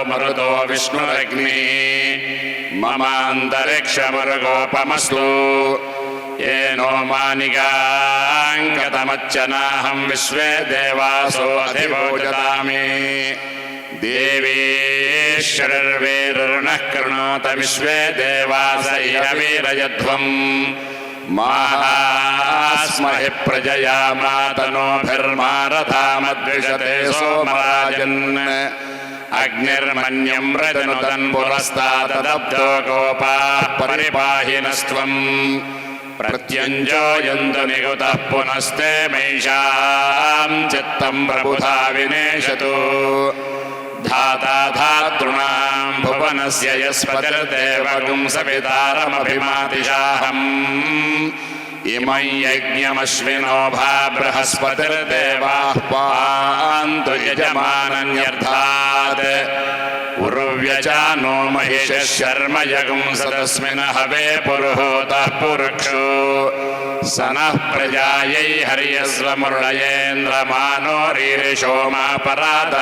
मरुतो विष्णुरग्नि ममान्तरिक्षमरुगोपमस्तु येनो मानिकाङ्कतमच्चनाहं विश्वे देवासो अधिभोजतामि देवीश्वरर्वेरुर्नः कृणोत विश्वे देवास इह वीरयध्वम् मास्महि प्रजया मातनोभिर्मारथामद्विषते सोमराजन् अग्निर्मन्यं रजनुदन् पुरस्तादब्धो गोपाः परिपाहिनस्त्वम् प्रत्यञ्जोयन्तु निगुतः पुनस्ते मैषां चित्तं प्रबुधा विनेशतु धाता धातॄणां भुवनस्य यस्पतिर्देवगुं सवितारमभिमातिशाहम् इमं यज्ञमश्विनो भा बृहस्पतिर्देवाः पान्तु यजमानन्यर्थात् उर्व्यजानो महिषः शर्म यगुं सदस्मिन् हवे पुरुहूतः पुरुक्षु स नः प्रजायै हर्यस्वमुर्णयेन्द्रमानो रीरिषोमापराधाः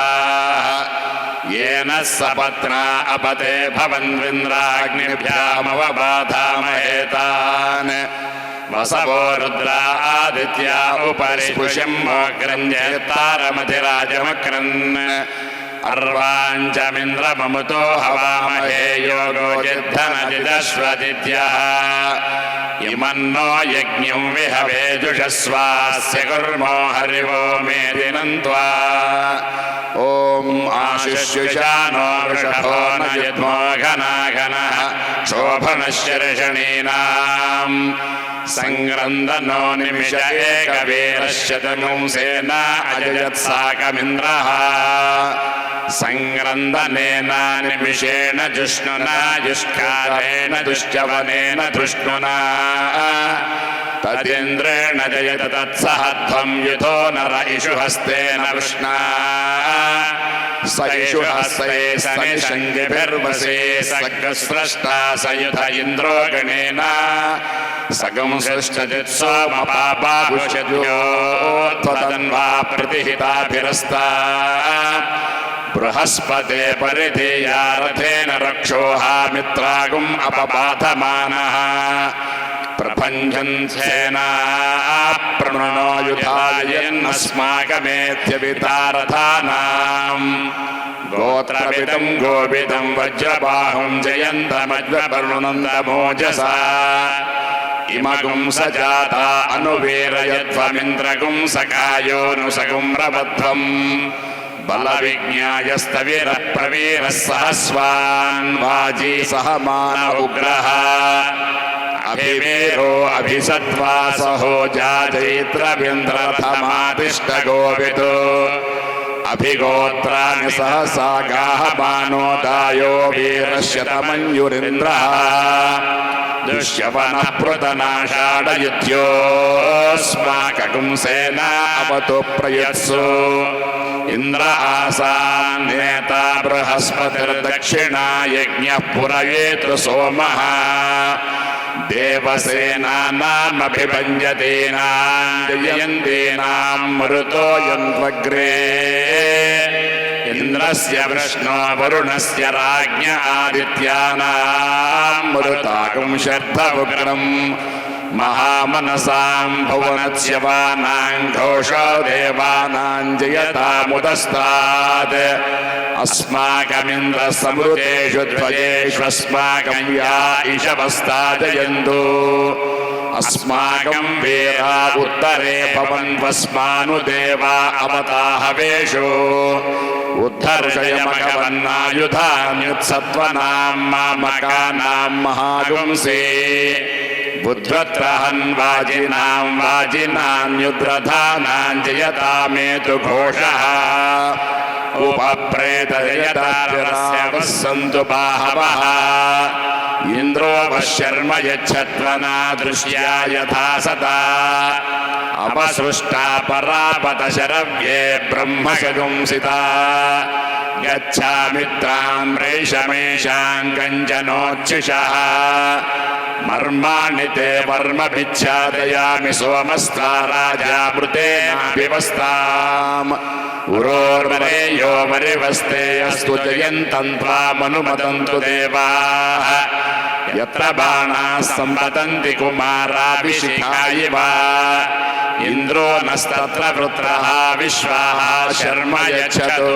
येन सपत्ना अपते भवन्विन्द्राग्निभ्यामवबाधामहेतान् वसवो रुद्रा आदित्या उपरि पुष्यम्मोऽग्रन्येतारमधिराजमक्रन् अर्वाञ्चमिन्द्रममुतो हवामहे योगो जिद्धनजिदश्वदित्यः इमन्नो यज्ञं विहवे जुषस्वास्य कुर्मो हरिवो मेदिनन्त्वा ॐ आशिष्युषानो वृषभो न यद्मो घना घनः शोभनश्चर्षणीनाम् संग्रन्दनो निमिष एकवीरस्य तनुंसेना अजयत्साकमिन्द्रः संग्रन्दनेन निमिषेण जुष्णुना जुष्कारेण दुश्चवनेन धृष्णुना तदिन्द्रेण जयत तत्सहध्वं युधो नर इषुहस्तेन वृष्णा स इषुहस्ते सनिषङ्गिभिर्वसे सग्रस्रष्टा स युध इन्द्रो गणेन सगं सृष्टजित्सोमपापाभुषद्योत्वदन्वा प्रतिहिताभिरस्ता बृहस्पते परिधेया रथेन रक्षोहा मित्रागुम् अपबाधमानः प्रपञ्चन्सेना प्रणो युधायन्नस्माकमेत्यवितारथानाम् गोत्रविदं गोविदं वज्रबाहुं जयन्तमज्वपर्णुनन्दमोजसा इमगुं सजाता अनुवीरयध्वमिन्द्रगुं सकायोऽनुसगुं रवध्वम् बलविज्ञायस्तवीरः प्रवीरः सहस्वान् वाजी सहमान उग्रः अभिवीरो अभिसत्त्वा सहो जाजैत्रविन्द्रथमादिष्टगोविदो अभिगोत्राणि सहसा गाहमानो दायो वीरश्यतमञ्जुरिन्द्रः दुष्यवनः पृतनाषाढयुध्योऽस्माकं सेना अवतु प्रयत्सु इंद्र आसान्नेता बृहस्पतिर्दक्षिणा यज्ञः पुरयेतु सोमः देवसेनानामभिभञ्जतीनां जयन्तीनां मरुतोऽयन्त्वग्रे इंद्रस्य विष्णो वरुणस्य राज्ञ आदित्यानां मरुताकं शर्धवुग्रम् महामनसां भुवनस्य वानां घोषो देवानां जयतामुदस्तात् अस्माकमिन्द्रः समृतेषु ध्वजेष्वस्माकं या ईशवस्ताजयन्तु अस्माकं वीरा उत्तरे भवन्वस्मानुदेवा अवताहवेषु उद्धर्षयमघवन्नायुधान्युत्सत्त्वनां मामकानां महागुंसे बुद्ध्वत्रहन् वाजिनां वाजिनान्युद्रधानां जयतामेतु घोषः उपप्रेतजयताभिरावः सन्तु बाहवः इन्द्रो वः शर्म यच्छत्वना दृश्या यथा सदा अपसृष्टा परापतशरव्ये ब्रह्मशगुंसिता गच्छामित्रां रेशमेषां कञ्चनोच्छिषः मर्माणि ते वर्मभिच्छादयामि सोमस्ता राजामृतेनाभिवस्ताम् उरोर्वरेयो वरिवस्ते अस्तु जयन्तं त्वामनुमदन्तु देवाः यत्र बाणाः सम्पतन्ति कुमाराभिषिखा इव इन्द्रो नस्तत्र वृत्रः विश्वाः शर्म यच्छतु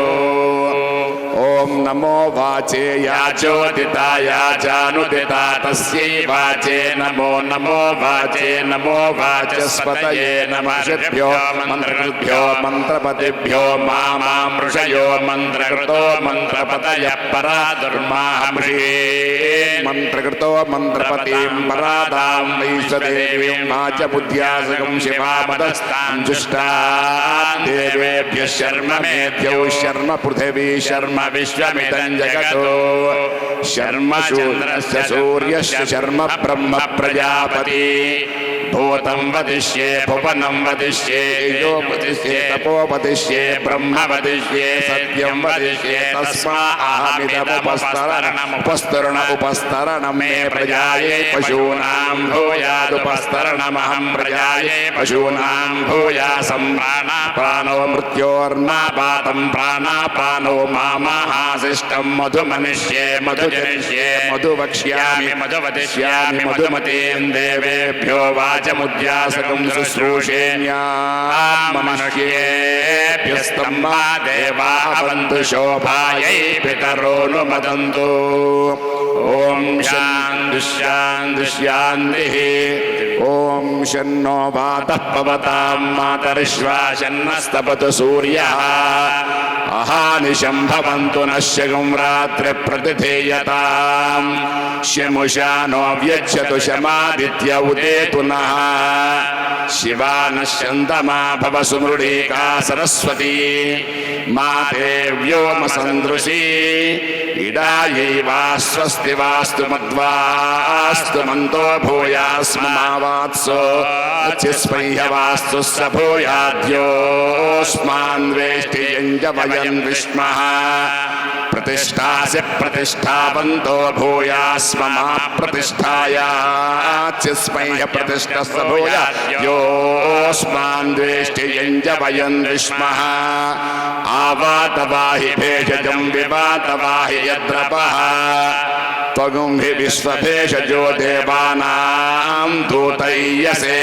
ओम नमो वाचे याचोदिता याचानुदिता तस्यै वाचे नमो नमो वाचे नमो वाचस्पतये नमः मंत्रकृभ्यो मंत्रपतिभ्यो मां ऋषयो मंत्रकृतो मंत्रपतयः परादुर्माहमृषे मंत्रकृतो मंत्रपतिं परादां वैश्वदेवीं वाच बुद्ध्यासकं शिवामदस्तां जुष्टां देवेभ्यः शर्म मेध्यौ शर्म पृथिवी शर्म विश्वमिदं जगतो शर्म चन्द्रस्य सूर्यस्य शर्म ब्रह्म प्रजापति भूतं वदिष्ये भुवनं वदिष्ये यो वदिष्ये तपो वदिष्ये ब्रह्म वदिष्ये सत्यं वदिष्ये तस्माहमिदमुपस्तरणं मे प्रजाये पशूनां भूयादुपस्तरणमहं प्रजाये पशूनां भूयासं प्राणापानो मृत्योर्नापातं प्राणापानो मामाहासिष्टं मधुमनिष्ये मधुजनिष्ये मधुवक्ष्यामि मधुवदिष्यामि मधुमतीं देवेभ्यो वाचमुद्यासकं शुश्रूषेऽन्यामनुष्येभ्यस्तं मा देवाः वन्तु शोभायै पितरोऽनुमदन्तु ॐ शान्तिः शान्तिः शान्तिः ॐ शन्नो वातः पवतां मातरिश्वा शन्नस्तपतु सूर्यः अहानिशं भवन्तु नश्यगुं रात्रिप्रतिथेयताम् शमुषा नो व्यच्छतु शमादित्य उदेतु नः शिवा नश्यन्तमा भव सुमृडीका सरस्वती माते व्योमसन्दृशी इडायै वा स्वस्ति वास्तु मद्वास्तु मन्तो भूयास्ममावात्सो चिस्मह्यवास्तु स भूयाद्योऽस्मान् वेष्टियञ्च वयं विष्मः प्रतिष्ठासि प्रतिष्ठावन्तो भूयास्ममा प्रतिष्ठायाचिस्मह्य प्रतिष्ठस्व भूयाद्योऽस्मान् वेष्टियञ्च वयं विष्मः आवातवाहि भेषजं विवातवाहि यद्रपः त्वगुं हि विश्वभेषजो देवानां दूतय्यसे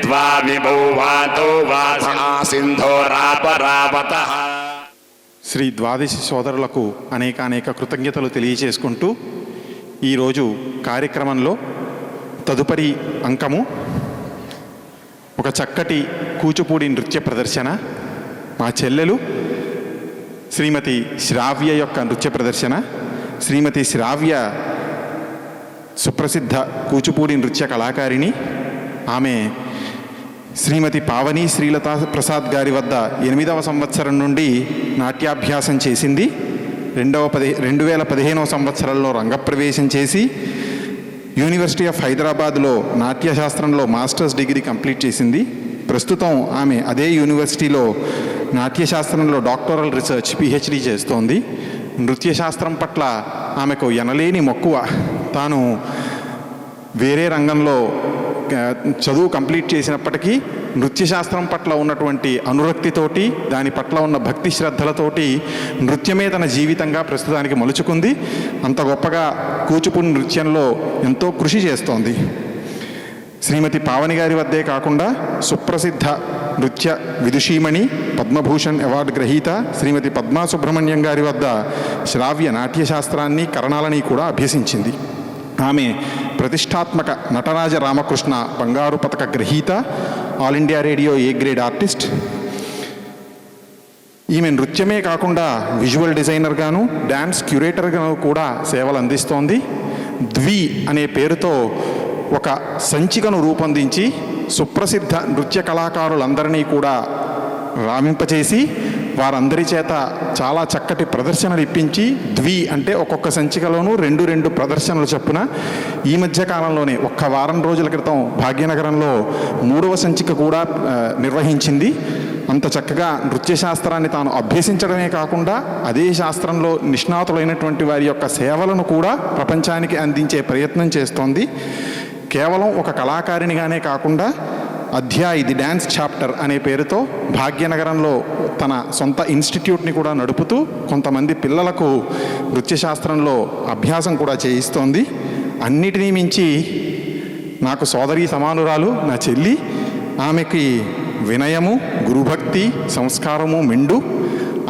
द्वामिमौ वातो वासः सिन्धोरापरावतः. శ్రీ ద్వాదశి సోదరులకు అనేక కృతజ్ఞతలు తెలియజేసుకుంటూ ఈరోజు కార్యక్రమంలో తదుపరి అంకము ఒక చక్కటి కూచిపూడి నృత్య ప్రదర్శన. మా చెల్లెలు శ్రీమతి శ్రావ్య యొక్క నృత్య ప్రదర్శన. శ్రీమతి శ్రావ్య సుప్రసిద్ధ కూచిపూడి నృత్య కళాకారిణి. ఆమె శ్రీమతి పావని శ్రీలతా ప్రసాద్ గారి వద్ద 8వ సంవత్సరం నుండి నాట్యాభ్యాసం చేసింది. 2015వ సంవత్సరంలో రంగప్రవేశం చేసి యూనివర్సిటీ ఆఫ్ హైదరాబాద్లో నాట్యశాస్త్రంలో మాస్టర్స్ డిగ్రీ కంప్లీట్ చేసింది. ప్రస్తుతం ఆమె అదే యూనివర్సిటీలో నాట్యశాస్త్రంలో డాక్టరల్ రీసెర్చ్ పిహెచ్డి చేస్తోంది. నృత్యశాస్త్రం పట్ల ఆమెకు ఎనలేని మక్కువ. తాను వేరే రంగంలో చదువు కంప్లీట్ చేసినప్పటికీ నృత్యశాస్త్రం పట్ల ఉన్నటువంటి అనురక్తితోటి, దాని పట్ల ఉన్న భక్తి శ్రద్ధలతోటి నృత్యమే తన జీవితంగా ప్రస్తుతానికి మలుచుకుంది. అంత గొప్పగా కూచిపూడి నృత్యంలో ఎంతో కృషి చేస్తోంది. శ్రీమతి పావని గారి వద్దే కాకుండా సుప్రసిద్ధ నృత్య విదుషీమణి, పద్మభూషణ్ అవార్డు గ్రహీత శ్రీమతి పద్మా సుబ్రహ్మణ్యం గారి వద్ద శ్రావ్య నాట్యశాస్త్రాన్ని, కరణాలని కూడా అభ్యసించింది. ఆమె ప్రతిష్టాత్మక నటరాజ రామకృష్ణ బంగారు పతక గ్రహీత, all India radio A grade artist. ఈమె నృత్యమే కాకుండా విజువల్ డిజైనర్గాను, డ్యాన్స్ క్యూరేటర్గాను కూడా సేవలు అందిస్తోంది. ద్వి అనే పేరుతో ఒక సంచికను రూపొందించి సుప్రసిద్ధ నృత్య కళాకారులందరినీ కూడా రామింపచేసి వారందరి చేత చాలా చక్కటి ప్రదర్శనలు ఇప్పించి, ద్వి అంటే ఒక్కొక్క సంచికలోనూ 2 ప్రదర్శనలు చొప్పున ఈ మధ్య కాలంలోనే ఒక్క వారం రోజుల క్రితం భాగ్యనగరంలో 3వ సంచిక కూడా నిర్వహించింది. అంత చక్కగా నృత్యశాస్త్రాన్ని తాను అభ్యసించడమే కాకుండా అదే శాస్త్రంలో నిష్ణాతులైనటువంటి వారి యొక్క సేవలను కూడా ప్రపంచానికి అందించే ప్రయత్నం చేస్తోంది. కేవలం ఒక కళాకారిణిగానే కాకుండా అధ్యాయ్ ది డ్యాన్స్ చాప్టర్ అనే పేరుతో భాగ్యనగరంలో తన సొంత ఇన్స్టిట్యూట్ని కూడా నడుపుతూ కొంతమంది పిల్లలకు నృత్యశాస్త్రంలో అభ్యాసం కూడా చేయిస్తోంది. అన్నిటినీ మించి నాకు సోదరీ సమానురాలు నా చెల్లి. ఆమెకి వినయము, గురుభక్తి, సంస్కారము మెండు.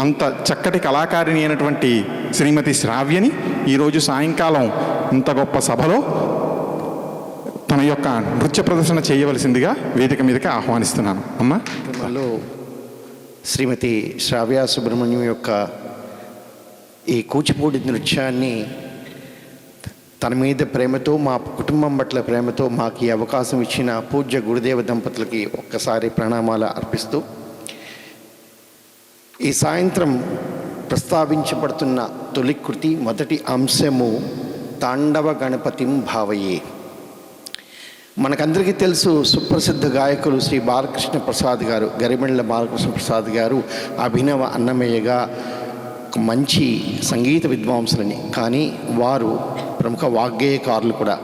అంత చక్కటి కళాకారిణి అయినటువంటి శ్రీమతి శ్రావ్యని ఈరోజు సాయంకాలం ఇంత గొప్ప సభలో తన యొక్క నృత్య ప్రదర్శన చేయవలసిందిగా వేదిక మీదకి ఆహ్వానిస్తున్నాను. అమ్మా, శ్రీమతి శ్రావ్య సుబ్రహ్మణ్యం యొక్క ఈ కూచిపూడి నృత్యాన్ని తన మీద ప్రేమతో, మా కుటుంబం పట్ల ప్రేమతో మాకు ఈ అవకాశం ఇచ్చిన పూజ్య గురుదేవ దంపతులకి ఒక్కసారి ప్రణామాలు అర్పిస్తూ, ఈ సాయంత్రం ప్రస్తావించబడుతున్న తొలి కృతి మొదటి అంశము తాండవ గణపతిం భావయే. మనకందరికీ తెలుసు, సుప్రసిద్ధ గాయకులు శ్రీ బాలకృష్ణ ప్రసాద్ గారు, గరిమెళ్ళ బాలకృష్ణ ప్రసాద్ గారు అభినవ అన్నమయ్యగా మంచి సంగీత విద్వాంసులని. కానీ వారు ప్రముఖ వాగ్గేయకారులు కూడా.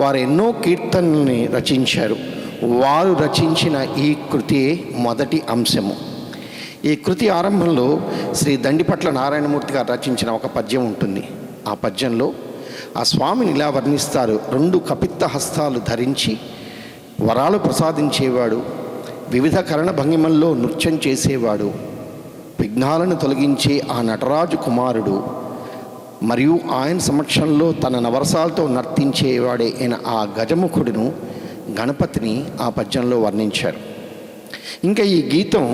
వారు ఎన్నో కీర్తనల్ని రచించారు. వారు రచించిన ఈ కృతి మొదటి అంశము. ఈ కృతి ఆరంభంలో శ్రీ దండిపట్ల నారాయణమూర్తి గారు రచించిన ఒక పద్యం ఉంటుంది. ఆ పద్యంలో ఆ స్వామిని ఇలా వర్ణిస్తారు: 2 కపిత్త హస్తాలు ధరించి వరాలు ప్రసాదించేవాడు, వివిధ కరణ భంగిమల్లో నృత్యం చేసేవాడు, విఘ్నాలను తొలగించే ఆ నటరాజు కుమారుడు, మరియు ఆయన సమక్షంలో తన నవరసాలతో నర్తించేవాడే అయిన ఆ గజముఖుడును, గణపతిని ఆ పద్యంలో వర్ణించారు. ఇంకా ఈ గీతం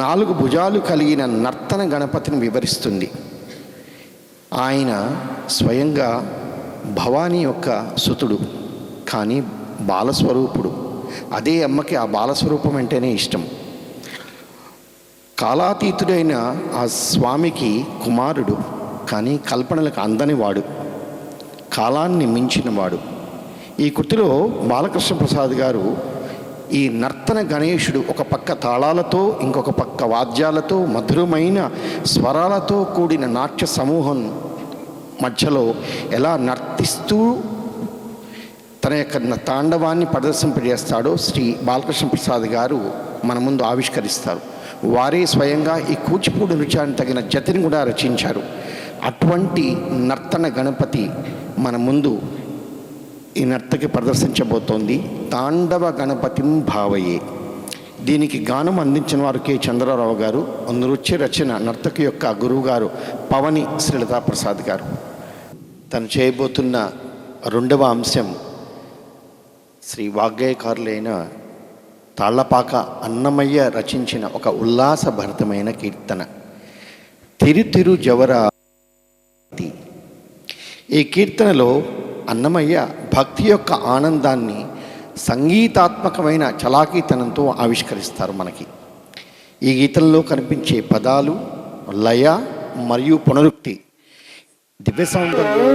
4 భుజాలు కలిగిన నర్తన గణపతిని వివరిస్తుంది. ఆయన స్వయంగా భవానీ యొక్క సుతుడు, కానీ బాలస్వరూపుడు. అదే అమ్మకి ఆ బాలస్వరూపం అంటేనే ఇష్టం. కాలాతీతుడైన ఆ స్వామికి కుమారుడు, కానీ కల్పనలకు అందనివాడు, కాలాన్ని మించినవాడు. ఈ కృతిలో బాలకృష్ణ ప్రసాద్ గారు ఈ నర్తన గణేశుడు ఒక పక్క తాళాలతో, ఇంకొక పక్క వాద్యాలతో, మధురమైన స్వరాలతో కూడిన నాట్య సమూహం మధ్యలో ఎలా నర్తిస్తూ తన యొక్క తాండవాన్ని ప్రదర్శింపజేస్తాడో శ్రీ బాలకృష్ణ ప్రసాద్ గారు మన ముందు ఆవిష్కరిస్తారు. వారే స్వయంగా ఈ కూచిపూడి నృత్యానికి తగిన జతిని కూడా రచించారు. అటువంటి నర్తన గణపతి మన ముందు ఈ నర్తకి ప్రదర్శించబోతోంది. తాండవ గణపతిం భావయే. దీనికి గానం అందించిన వారు కె చంద్రరావు గారు. నృత్య రచన నర్తకి యొక్క గురువు గారు పవని శ్రీలతా ప్రసాద్ గారు. తను చేయబోతున్న 2వ అంశం శ్రీ వాగ్గేయకారులైన తాళ్లపాక అన్నమయ్య రచించిన ఒక ఉల్లాసభరితమైన కీర్తన తిరు జవరా. ఈ కీర్తనలో అన్నమయ్య భక్తి యొక్క ఆనందాన్ని సంగీతాత్మకమైన చలాకీతనంతో ఆవిష్కరిస్తారు. మనకి ఈ గీతంలో కనిపించే పదాలు, లయ మరియు పునరుక్తి దివ్య సౌందర్యం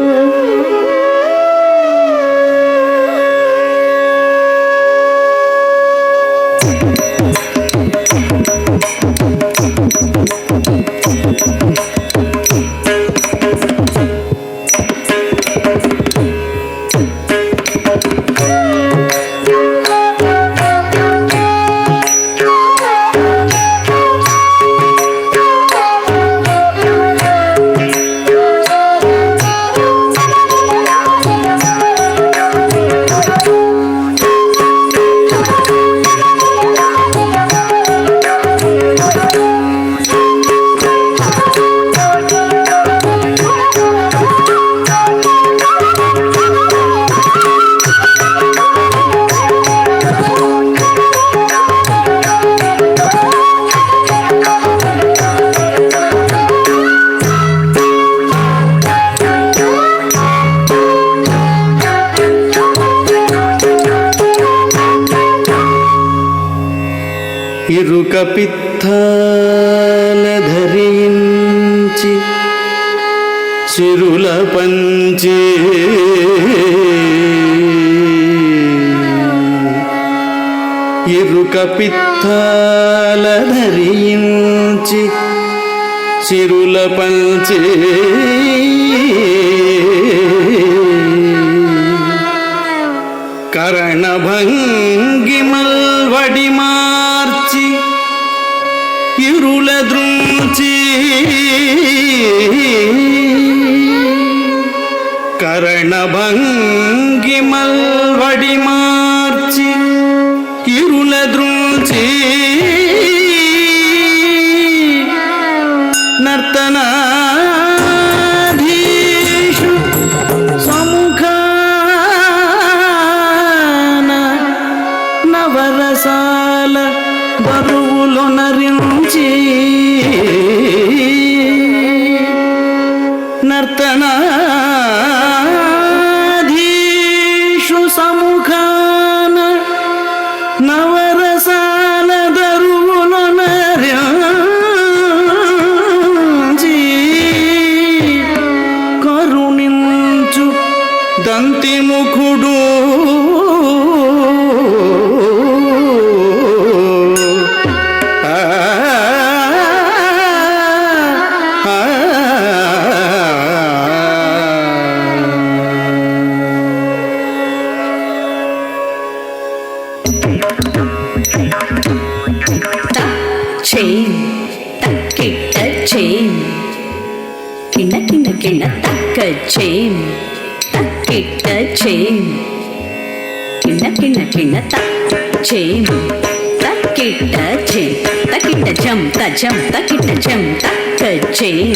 ఇరుకపిత్తాల ధరించి చిరుల పంచి ఇరుకపిత్తాల ధరించి చిరుల పంచి కరణభంగిమల్ వడి మార్చి ఇరుల దృంచి కరణభంగిమల్ వడి మార్చి ఇరుల దృంచి నర్తనాధీషు సముఖాన నవరసాల బరువులు నరించి నర్తనాధీషు సముఖాన నవరసాల దరువులు నరించి కరుణించు దంతిముఖుడు కిన్న కిన్న కిన్న తక్క చేన్ తక్కిట్ట చేన్ కిన్న కిన్న కిన్న తక్క చేన్ తక్కిట్ట చేన్ తక్కిట్ట జం తజం తక్కిట్ట జం తక్క చేన్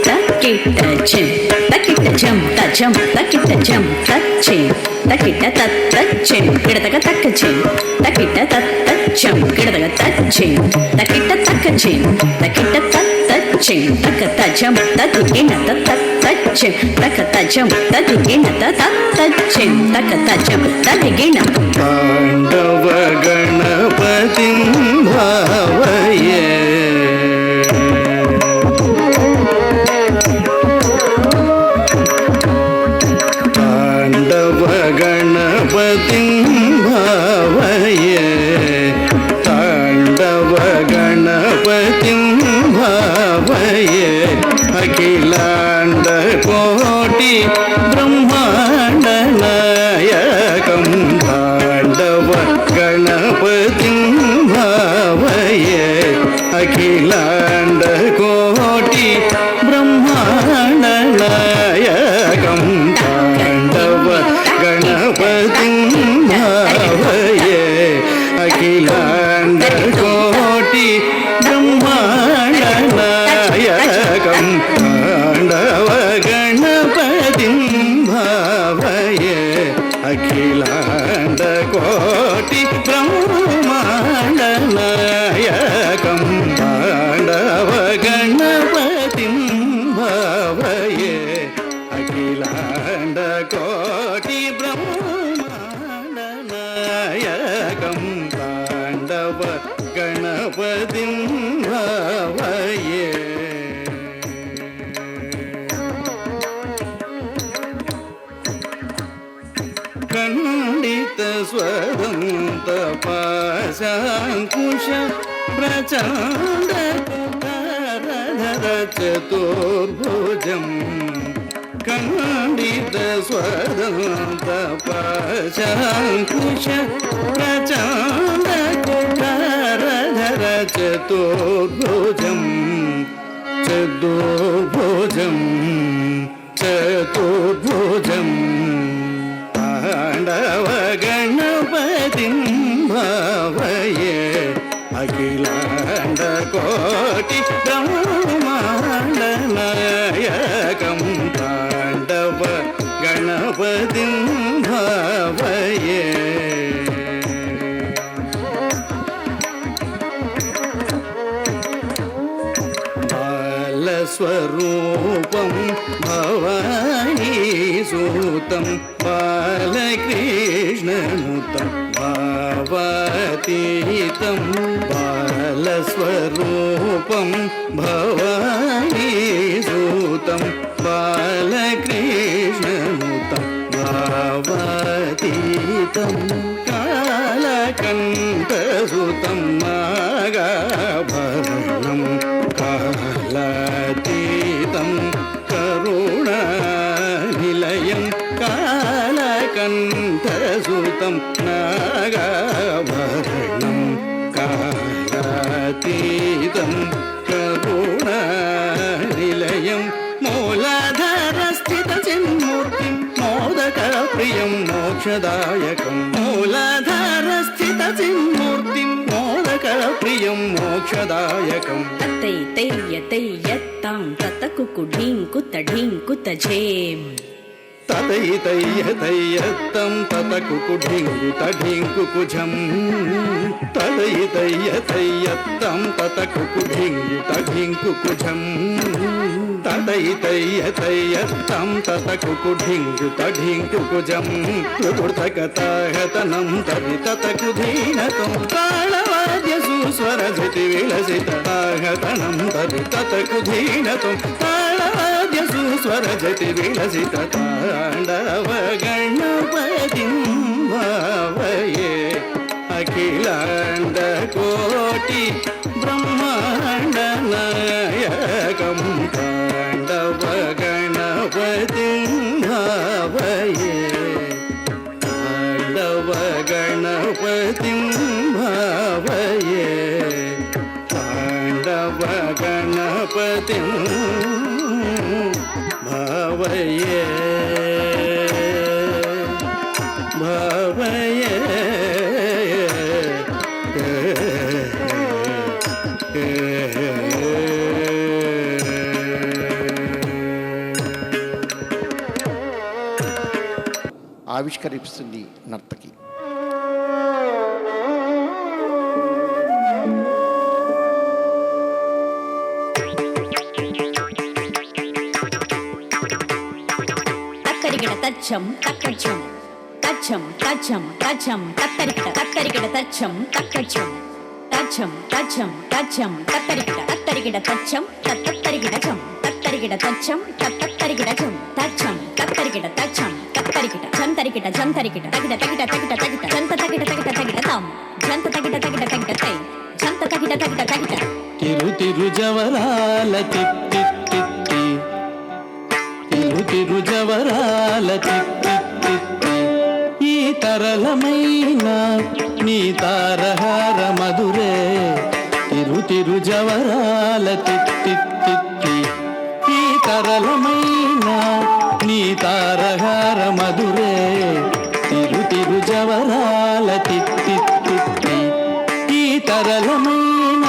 తక్కిట్ట చేన్ తక్కిట్ట జం తజం తక్కిట్ట జం తచ్చేన్ తక్కిట్ట తచ్చేన్ కిడతక తక్క చేన్ తక్కిట్ట తచ్చం కిడతక తచ్చేన్ తక్కిట్ట తక్క చేన్ తక్కిట్ట తచ్చం తక తజం తదిగిన తచ్చం తక తజం తదిగిన తచ్చం తక తజం తదిగిన పాండవ గణపతిం భావయే పాండవ గణపతిం భావయే తాండవ గణపతిం భావయే అఖిలాండ కోటి బ్రహ్మాండ నాయకం తాండవ గణపతిం భావయే అఖిలాండ కోటి బ్రహ్మాండ నాయకం తాండవ గణపతిం భావయే అఖిలాండ కోటి బ్రహ్మాండ నాయకం తాండవ గణపతిం భావయే అఖిలాండ కోటి బ్రహ్మాండ నాయకం తాండవ గణపతిం భావయే అఖిలాండ కోటి బ్రహ్మాండ నాయకం తాండవ గణపతిం భావయే ఖండిత స్వదంత పాశాంకుశ ప్రచండ కుకారధర చతుర్భుజం ఖండిత స్వదంత పాశాంకుశ ప్రచండ కుకారధర చతుర్భుజం చతుర్భుజం చతుర్భుజం తాండవ గణపతిం భావయే అఖిలాండ కోటి బ్రహ్మాండ నాయకం తాండవ గణపతిం భావయే బాలస్వరూపం భవానీ సూతం బాలకృష్ణనుతం భావాతీతం బాల బాలస్వరూపం భవానీ సూతం బాలకృష్ణనుతం భావాతీతం కాళకంఠసుతం నాగాభరణం కాలాతీతం కరుణానిలయం కాళకంఠసుతం నాగాభరణం కాలాతీతం కరుణానిలయం మూలాధారస్థిత చిన్మూర్తిం మోదక ప్రియం మోక్షదాయకం మూలాధారస్థిత చిన్మూర్తిం మోదక ప్రియం మోక్షదాయకం తై తయ్య తయ్యత్తాం తతకుకు ఢీంకుత ఢీంకుత ఝేం తదయితయ్యతయ్యత్తం తతకుకు ఢింకుత ఢింకుకుజం తదయితయ్యతయ్యత్తం తతకుకు ఢింకుత ఢింకుకుజం తదయితయ్యతయ్యత్తం తతకుకు ఢింకుత ఢింకుకుజం త్రిపుర్తకతాహతనం తది తతకు ధీనతం తాళవాద్య సుస్వరజతి విలసిత తాహతనం తది తతకు ధీనతం తాళవాద్య సుస్వరజతి విలసిత తాండవ గణపతిం భావయే అఖిలాండ కోటి బ్రహ్మాండ నాయకం తాండవ గణపతిం భావయే తాండవ గణపతిం భావయే తాండవ గణపతిం భావయే భావయే ఆవిష్కరిస్తుంది నర్తకి. తక్కరిగిడ తచ్చం తక్కచ్చం తచ్చం తచ్చం తచ్చం తత్తరిగిడ తత్తరిగిడ తచ్చం తక్కచ్చం తచ్చం తచ్చం తచ్చం తత్తరిగిడ తత్తరిగిడ తచ్చం తత్తరిగిడ చం తత్తరిగిడ తచ్చం తత్తరిగిడ చం తచ్చం తత్తరిగిడ తచ్చం తత్తరిగిడ చంతరిగిడ చంతరిగిడ తగిడ తగిడ తగిడ తగిడ చంత తగిడ తగిడ తగిడ తం చంత తగిడ తగిడ తగిడ తై చంత తగిడ తగిడ తగిడ తిరు తిరు జవరాల తిత్తి తిత్తి తిరు తిరు జవరాల తిత్తి తిత్తి ఈ తరళమైన నీ తారహార మధురే తిరు తిరు జవరాల తిత్తి తిత్తి ఈ తరళమైన నీ తారహార మధురే తిరు తిరు జవరాల తిత్తి తిత్తి ఈ తరళమైన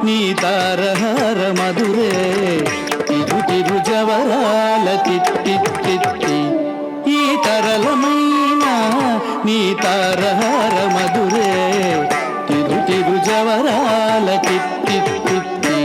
నీ తారహార మధురే తిరు తిరు జవరాల తిత్తి తిత్తి ఈ తరళమైన నీ తారహార మధురే తిరు తిరు జవరాల తిత్తి తిత్తి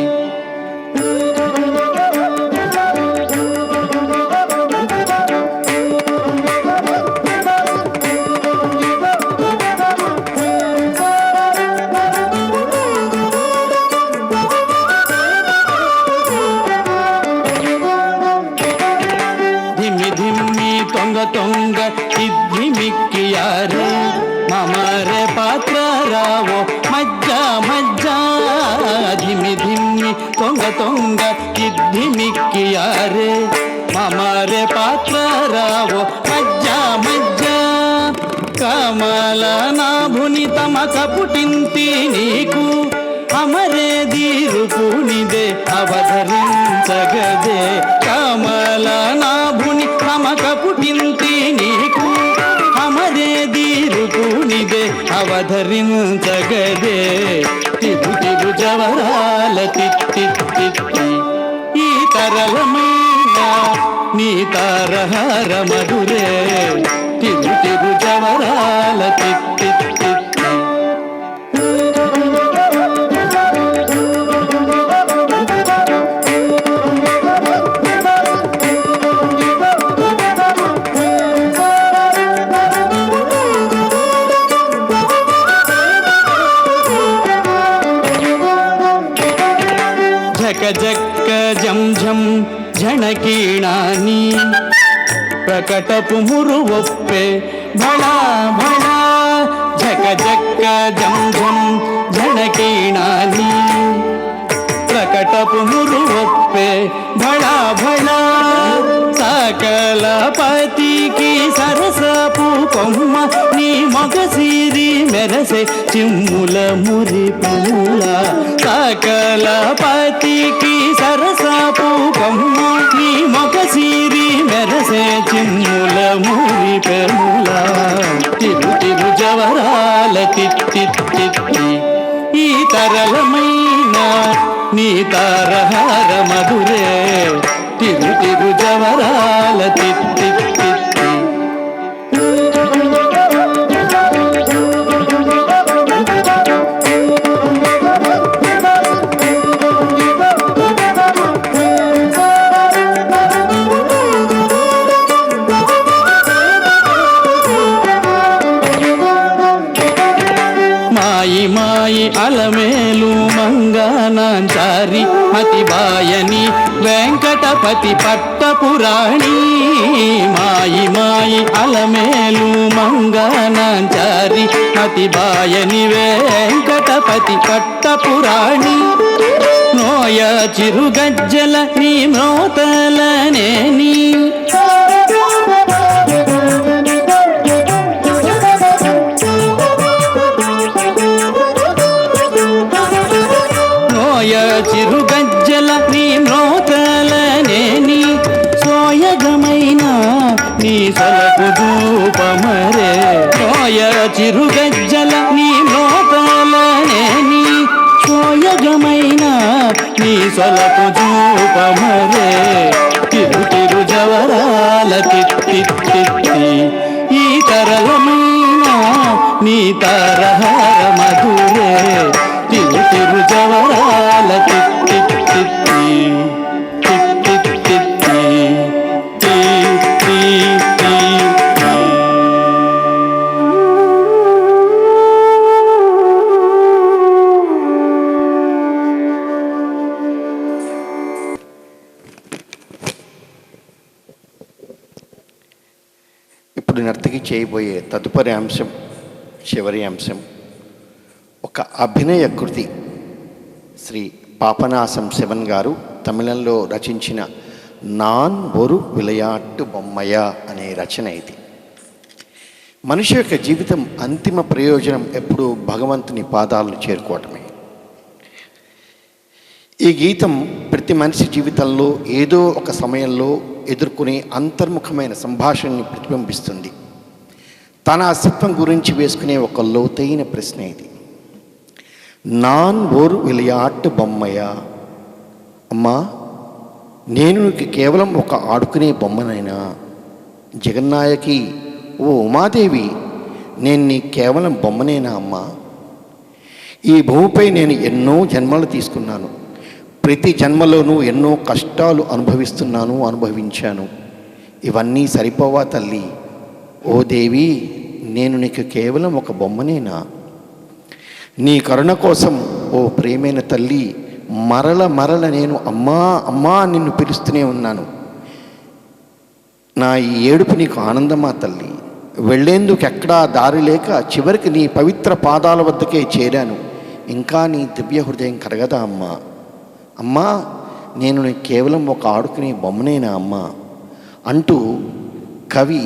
తొంగ ఇద్దిమిక్కియారే మమరే పాత్ర రావో మజ్జా మజ్జా ధిమి ధిమి తొంగ ఇద్దిమిక్కియారే మమరే పాత్ర రావో మజ్జా మజ్జా కమల నాభుని తమక పుటింతి నీకు అమరే దీరుకునిదే అవధరించగదే కమల నాభుని తమక పుటింతి నీకు అమరే దీరుకునిదే అవధరించగదే తిరు తిరు జవరాల తిత్తి తిత్తి ఈ తరళమైన నీ తారహార మధురే తిరు తిరు జవరాల తిత్తి తిత్తి జనకీణాని ప్రకటపు మురువొప్పే భళా భళా జక జక్క జం జం జనకీణాని ప్రకటపు మురువొప్పే భళా భళా సకల పతికి సరసపు కొమ్మ నీ మొగసిరి మెరసే చిమ్ముల మురి పుల్ల సకల పతికి సరసపు కొమ్మ నీ మొగసిరి మెరసే చిమ్ముల మురి పెముల తిరు తిరు జవరాల తిత్తి తిత్తి ఈ తరళమైన నీ తారహార మధురే తిరు తిరు జవరాల తిత్తి తిత్తి మాయి మాయి అలమేలు మంగానాంచారి అతిబాయని వెంకటపతి పట్టపురాణి మాయి మాయి అలమేలు మంగానాంచారి అతిబాయని వెంకటపతి పట్టపురాణి నోయ చిరుగజ్జల నీ మ్రోతలనేని చిరుగజ్జల నీ మ్రోతలనేని సోయగమైన నీ సలకు ధూపమరే సోయ చిరుగజ్జల నీ మ్రోతలనేని సోయగమైన నీ సలకు ధూపమరే తిరు తిరు జవరాల తిత్తి తిత్తి ఈ తరళమైన నీ తారహార మధురే తిరు తిరు జవరాల తిత్తి తిత్తి తిత్తి తిత్తి తి తి తి ఇప్పుడు నర్తకి చేయబోయే తదుపరి అంశం, చివరి అంశం, ఒక అభినయ కృతి. శ్రీ పాపనాసం శివన్ గారు తమిళంలో రచించిన నాన్ ఒరు విలయాట్టు బొమ్మయ్య అనే రచన ఇది. మనిషి యొక్క జీవితం అంతిమ ప్రయోజనం ఎప్పుడూ భగవంతుని పాదాలను చేరుకోవటమే. ఈ గీతం ప్రతి మనిషి జీవితంలో ఏదో ఒక సమయంలో ఎదుర్కొనే అంతర్ముఖమైన సంభాషణని ప్రతిబింబిస్తుంది. తన అస్తిత్వం గురించి వేసుకునే ఒక లోతైన ప్రశ్న ఇది. నాన్ ఓరు విలయాట్టు బొమ్మయ్య, అమ్మా నేను నీకు కేవలం ఒక ఆడుకునే బొమ్మనైనా? జగన్నాయకి, ఓ ఉమాదేవి, నేను నీ కేవలం బొమ్మనేనా అమ్మా? ఈ భూమిపై నేను ఎన్నో జన్మలు తీసుకున్నాను. ప్రతి జన్మలోనూ ఎన్నో కష్టాలు అనుభవించాను. ఇవన్నీ సరిపోవా తల్లి? ఓ దేవి, నేను నీకు కేవలం ఒక బొమ్మనేనా? నీ కరుణ కోసం ఓ ప్రేమైన తల్లి, మరల నేను అమ్మా అమ్మా నిన్ను పిలుస్తూనే ఉన్నాను. నా ఈ ఏడుపు నీకు ఆనందమా తల్లి? వెళ్ళేందుకు ఎక్కడా దారి లేక చివరికి నీ పవిత్ర పాదాల వద్దకే చేరాను. ఇంకా నీ దివ్య హృదయం కరగదా అమ్మా? అమ్మా నేను నీకు కేవలం ఒక ఆడుకునే బొమ్మనేనా అమ్మా అంటూ కవి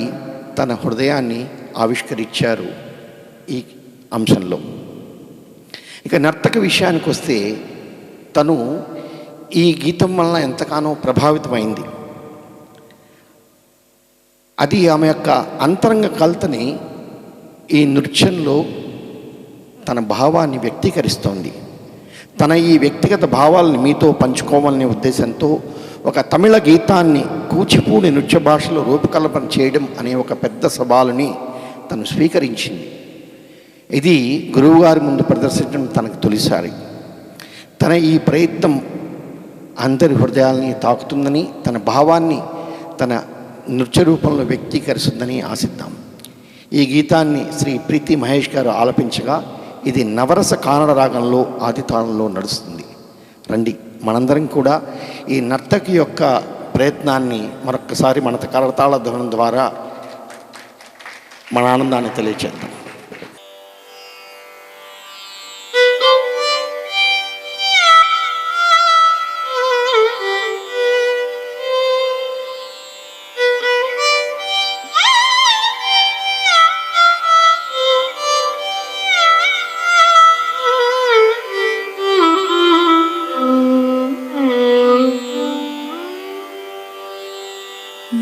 తన హృదయాన్ని ఆవిష్కరించారు ఈ అంశంలో. ఇక నర్తక విషయానికి వస్తే, తను ఈ గీతం వలన ఎంతగానో ప్రభావితమైంది. అది ఆమె యొక్క అంతరంగ కలతని ఈ నృత్యంలో తన భావాన్ని వ్యక్తీకరిస్తోంది. తన ఈ వ్యక్తిగత భావాలను మీతో పంచుకోవాలనే ఉద్దేశంతో ఒక తమిళ గీతాన్ని కూచిపూడి నృత్య భాషలో రూపకల్పన చేయడం అనే ఒక పెద్ద సవాలుని తను స్వీకరించింది. ఇది గురువుగారి ముందు ప్రదర్శించడం తనకు తొలిసారి. తన ఈ ప్రయత్నం అందరి హృదయాల్ని తాకుతుందని, తన భావాన్ని తన నృత్య రూపంలో వ్యక్తీకరిస్తుందని ఆశిద్దాం. ఈ గీతాన్ని శ్రీ ప్రీతి మహేష్ గారు ఆలపించగా, ఇది నవరస కానడ రాగంలో ఆది తాళంలో నడుస్తుంది. రండి, మనందరం కూడా ఈ నర్తకి యొక్క ప్రయత్నాన్ని మరొకసారి మన కరతాళ ధ్వనం ద్వారా మన ఆనందాన్ని తెలియచేద్దాం.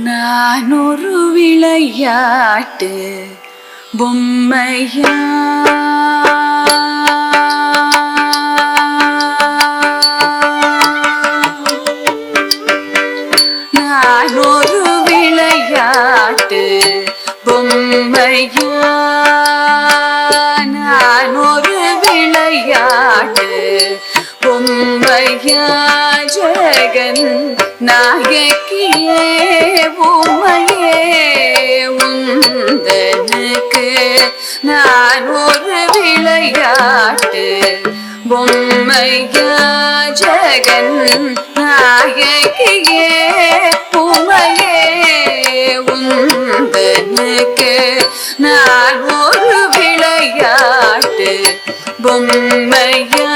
நானொரு விளையாட்டு பொம்மையா, நானொரு விளையாட்டு பொம்மையா, நானொரு விளையாட்டு பொம்மையா, ஜெகன் நாயகியே உமையே உந்தனுக்கு நான் ஒரு விளையாட்டு பொம்மையா, ஜெகன் நாயகியே உமையே உந்தனுக்கு நான் ஒரு விளையாட்டு பொம்மையா,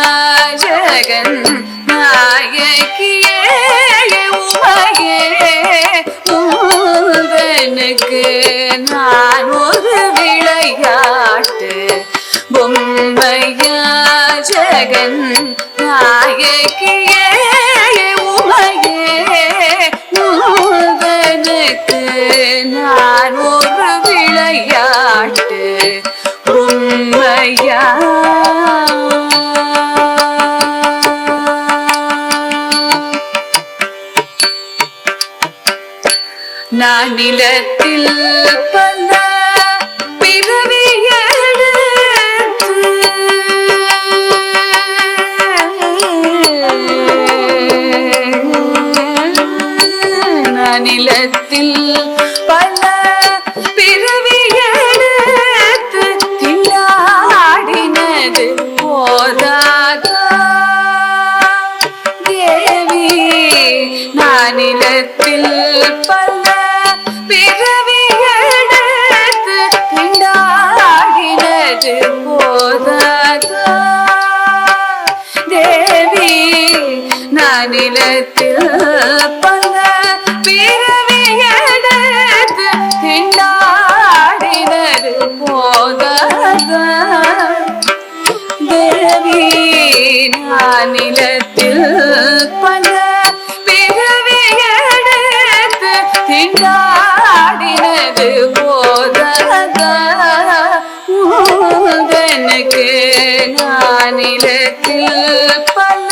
ஜெகன் நாயகியே உமையே உந்தனுக்கு நான் ஒரு விளையாட்டு பொம்மையா, ஜெகன் நாயகியே உமையே உந்தனுக்கு நான் ஒரு விளையாட்டு பொம்மையா. நான் நிலத்தில் பல பிறவி எடுத்து நான் நிலத்தில் பல பிறவி எடுத்து திண்டாடினது போதாதா தேவி, நான் நிலத்தில் பல பிறவி எடுத்து திண்டாடினது போதாதா தேவி, நான் நிலத்தில் பல பிறவி எடுத்து திண்டாடினது போதாதா தேவி, நான் நிலத்தில் பல பிறவி எடுத்து திண்டாடினது போதாதா உந்தனுக்கு நான் நிலத்தில் பல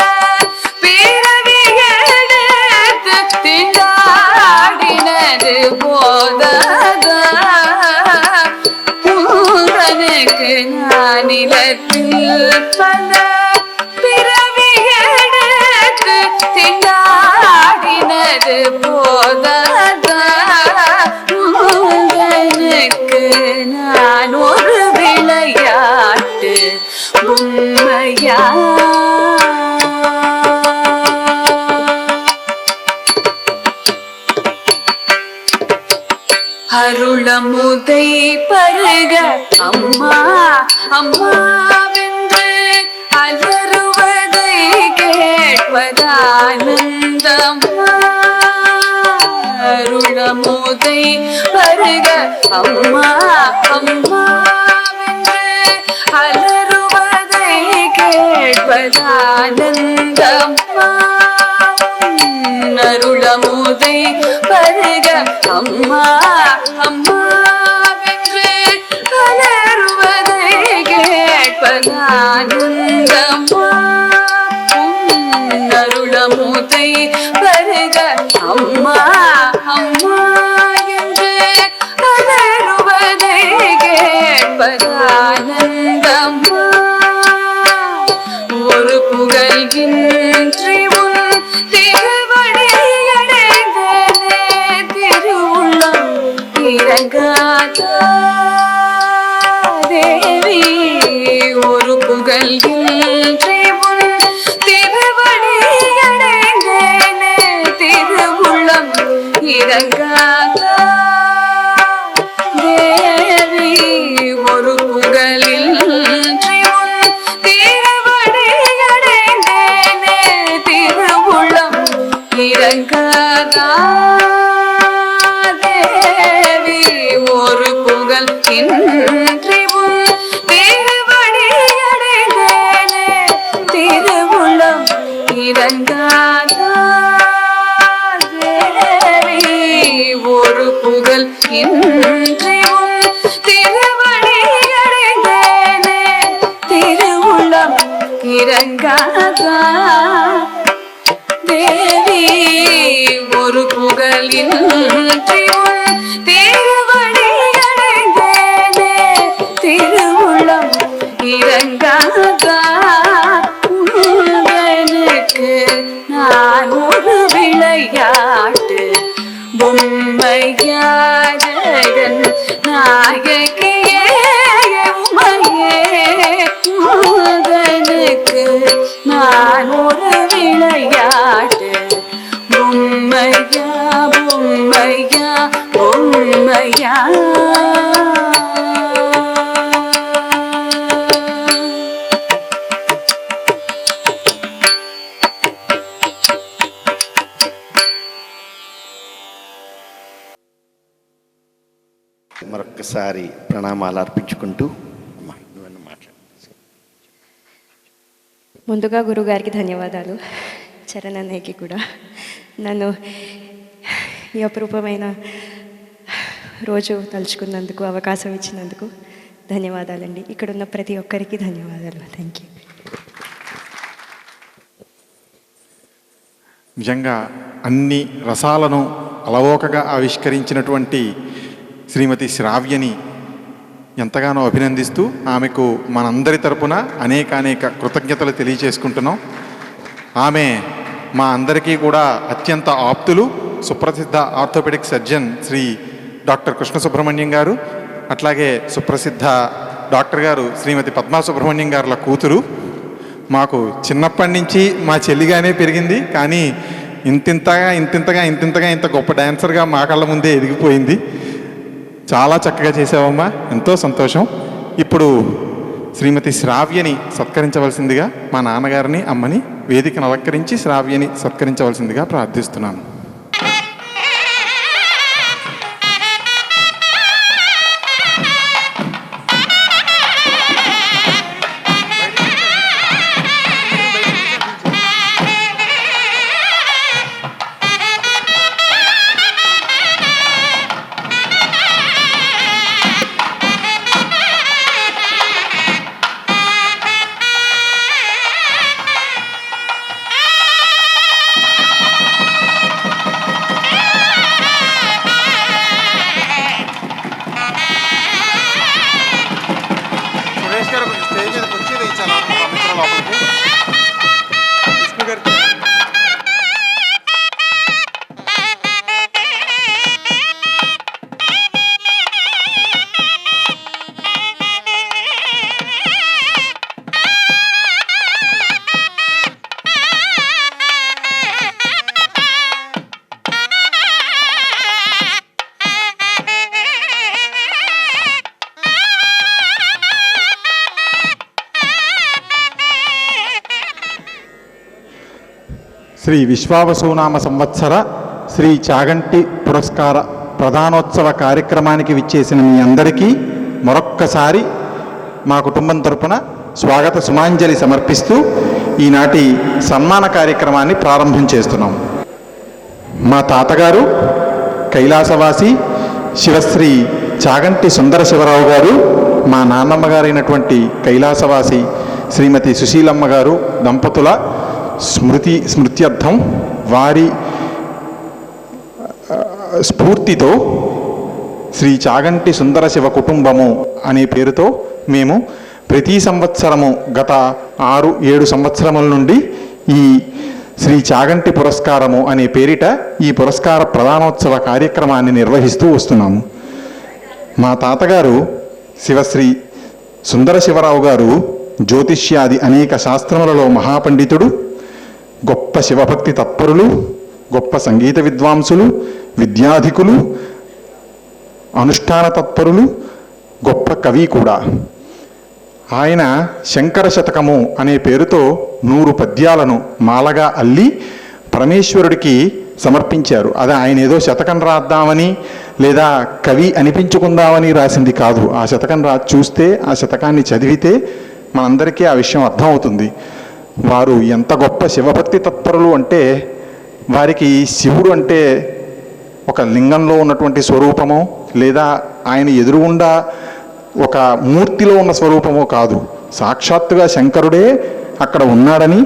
பிறவி எடுத்து திண்டாடினது போதாதா உந்தனுக்கு நான் நிலத்தில் பல பிறவி எடுத்து திண்டாடினது போதாதா உந்தனுக்கு நான் ஒரு விளையாட்டு பொம்மையா. அருளமுதை பருக அம்மா அம்மாவென்று அலறுவதை கேட்பதானந்தம்மா, அருளமுதை பருக அம்மா அம்மாவென்று அலறுவதை கேட்பதானந்தம்மா, அருளமுதை பருக அம்மா அம்மாவென்று அலறுவதை கேட்பதானந்தம்மா, அருளமுதை பருக அம்மா அம்மா என்று அலறுவதை கேட்பதானந்தம்மா, ஒரு புகழ்கின்றி உன் திருவடியடைந்தனே திருவுள்ளம் இறங்காதா தேவி, ஒரு புகழ்கின்றி இறங்காத தேவி ஒரு புகழில் திருவடியடைந்தேனே திருவுளம் இறங்காதா தேவி ஒரு புகழ் இன்றி உன் திருவடியடைந்தேனே திருவுளம் இறங்காதா தேவி ஒரு புகழ் இன்றி உன் திருவடியடைந்தேனே திருவுளம் இறங்காதா தேவி ஒரு புகழின்றி உன் திருவடியடைந்தேனே திருவுளம் இறங்காதா உனக்கு நான் ஒரு விளையாட்டு பொம்மையா ஜெகன் நாயகியே உமையே மகனுக்கு நான் ஒரு விளையாட்டு பொம்மையா பொம்மையா பொம்மையா మరొక్కసారి ప్రణామాలు అర్పించుకుంటూ అమ్మా, నువ్వన్నా మాట్లాడు. ముందుగా గురుగారికి ధన్యవాదాలు, చరణ్ అన్నయ్యకి కూడా నన్ను ఈ అపురూపమైన రోజు తలుచుకున్నందుకు, అవకాశం ఇచ్చినందుకు ధన్యవాదాలండి. ఇక్కడున్న ప్రతి ఒక్కరికి ధన్యవాదాలు. Thank you. నిజంగా అన్ని రసాలను అలవోకగా ఆవిష్కరించినటువంటి శ్రీమతి శ్రావ్యని ఎంతగానో అభినందిస్తూ ఆమెకు మనందరి తరపున అనేక కృతజ్ఞతలు తెలియచేసుకుంటున్నాం. ఆమె మా అందరికీ కూడా అత్యంత ఆప్తులు, సుప్రసిద్ధ orthopaedic surgeon Shri doctor Krishna Subrahmanyam గారు, అట్లాగే సుప్రసిద్ధ డాక్టర్ గారు శ్రీమతి పద్మా సుబ్రహ్మణ్యం గారుల కూతురు. మాకు చిన్నప్పటి నుంచి మా చెల్లిగానే పెరిగింది, కానీ ఇంత గొప్ప డాన్సర్గా మా కళ్ళ ముందే ఎదిగిపోయింది. చాలా చక్కగా చేసావమ్మా, ఎంతో సంతోషం. ఇప్పుడు శ్రీమతి శ్రావ్యని సత్కరించవలసిందిగా మా నాన్నగారిని, అమ్మని వేదికను అలంకరించి శ్రావ్యని సత్కరించవలసిందిగా ప్రార్థిస్తున్నాను. శ్రీ విశ్వావసునామ సంవత్సర శ్రీ చాగంటి పురస్కార ప్రధానోత్సవ కార్యక్రమానికి విచ్చేసిన మీ అందరికీ మరొక్కసారి మా కుటుంబం తరపున స్వాగత సుమాంజలి సమర్పిస్తూ ఈనాటి సన్మాన కార్యక్రమాన్ని ప్రారంభం చేస్తున్నాం. మా తాతగారు కైలాసవాసి శివశ్రీ చాగంటి సుందర శివరావు గారు, మా నాన్నమ్మ గారైనటువంటి కైలాసవాసి శ్రీమతి సుశీలమ్మ గారు దంపతుల స్మృత్యర్థం వారి స్ఫూర్తితో శ్రీ చాగంటి సుందర శివ కుటుంబము అనే పేరుతో మేము ప్రతి సంవత్సరము గత 6-7 సంవత్సరముల నుండి ఈ శ్రీ చాగంటి పురస్కారము అనే పేరిట ఈ పురస్కార ప్రధానోత్సవ కార్యక్రమాన్ని నిర్వహిస్తూ వస్తున్నాము. మా తాతగారు శివశ్రీ సుందర శివరావు గారు జ్యోతిష్యాది అనేక శాస్త్రములలో మహాపండితుడు, గొప్ప శివభక్తి తత్పరులు, గొప్ప సంగీత విద్వాంసులు, విద్యాధికులు, అనుష్ఠాన తత్పరులు, గొప్ప కవి కూడా. ఆయన శంకర శతకము అనే పేరుతో 100 పద్యాలను మాలగా అల్లి పరమేశ్వరుడికి సమర్పించారు. అది ఆయన ఏదో శతకం రాద్దామని లేదా కవి అనిపించుకుందామని రాసింది కాదు. ఆ శతకం చూస్తే, ఆ శతకాన్ని చదివితే మనందరికీ ఆ విషయం అర్థమవుతుంది. వారు ఎంత గొప్ప శివభక్తి తత్పరులు అంటే, వారికి శివుడు అంటే ఒక లింగంలో ఉన్నటువంటి స్వరూపమో లేదా ఆయన ఎదురుగుండా ఒక మూర్తిలో ఉన్న స్వరూపమో కాదు, సాక్షాత్తుగా శంకరుడే అక్కడ ఉన్నాడని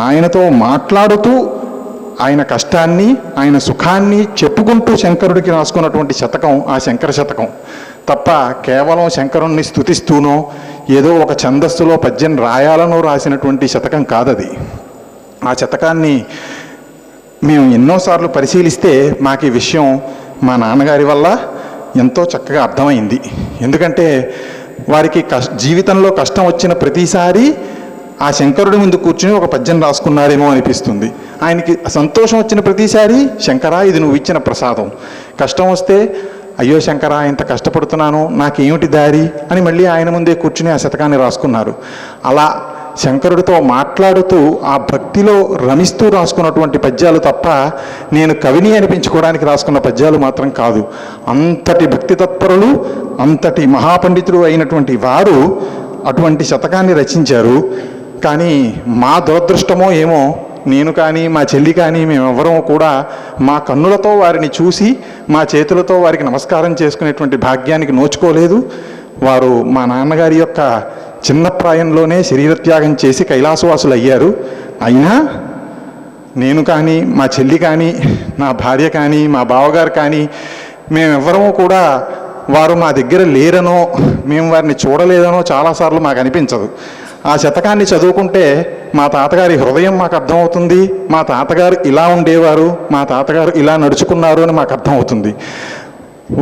ఆయనతో మాట్లాడుతూ ఆయన కష్టాన్ని, ఆయన సుఖాన్ని చెప్పుకుంటూ శంకరుడికి రాసుకున్నటువంటి శతకం ఆ శంకర శతకం తప్ప కేవలం శంకరుణ్ణి స్తుతిస్తూనో ఏదో ఒక ఛందస్సులో పద్యం రాయాలనో రాసినటువంటి శతకం కాదది. ఆ శతకాన్ని మేము ఎన్నోసార్లు పరిశీలిస్తే మాకు ఈ విషయం మా నాన్నగారి వల్ల ఎంతో చక్కగా అర్థమైంది. ఎందుకంటే వారికి జీవితంలో కష్టం వచ్చిన ప్రతిసారి ఆ శంకరుడి ముందు కూర్చుని ఒక పద్యం రాసుకున్నారేమో అనిపిస్తుంది. ఆయనకి సంతోషం వచ్చిన ప్రతిసారి శంకరా ఇది నువ్వు ఇచ్చిన ప్రసాదం, కష్టం వస్తే అయ్యో శంకరా ఇంత కష్టపడుతున్నాను నాకేమిటి దారి అని మళ్ళీ ఆయన ముందే కూర్చుని ఆ శతకాన్ని రాసుకున్నారు. అలా శంకరుడితో మాట్లాడుతూ ఆ భక్తిలో రమిస్తూ రాసుకున్నటువంటి పద్యాలు తప్ప నేను కవిని అనిపించుకోవడానికి రాసుకున్న పద్యాలు మాత్రం కాదు. అంతటి భక్తి తత్పరులు, అంతటి మహాపండితులు అయినటువంటి వారు అటువంటి శతకాన్ని రచించారు. కానీ మా దురదృష్టమో ఏమో, నేను కానీ మా చెల్లి కానీ మేమెవ్వరూ కూడా మా కన్నులతో వారిని చూసి మా చేతులతో వారికి నమస్కారం చేసుకునేటువంటి భాగ్యానికి నోచుకోలేదు. వారు మా నాన్నగారి యొక్క చిన్న ప్రాయంలోనే శరీరత్యాగం చేసి కైలాసవాసులు అయ్యారు. అయినా నేను కానీ మా చెల్లి కానీ నా భార్య కానీ మా బావగారు కానీ మేమెవ్వరూ కూడా వారు మా దగ్గర లేరనో మేము వారిని చూడలేదనో చాలాసార్లు మాకు అనిపించదు. ఆ శతకాన్ని చదువుకుంటే మా తాతగారి హృదయం మాకు అర్థమవుతుంది. మా తాతగారు ఇలా ఉండేవారు, మా తాతగారు ఇలా నడుచుకున్నారు అని మాకు అర్థమవుతుంది.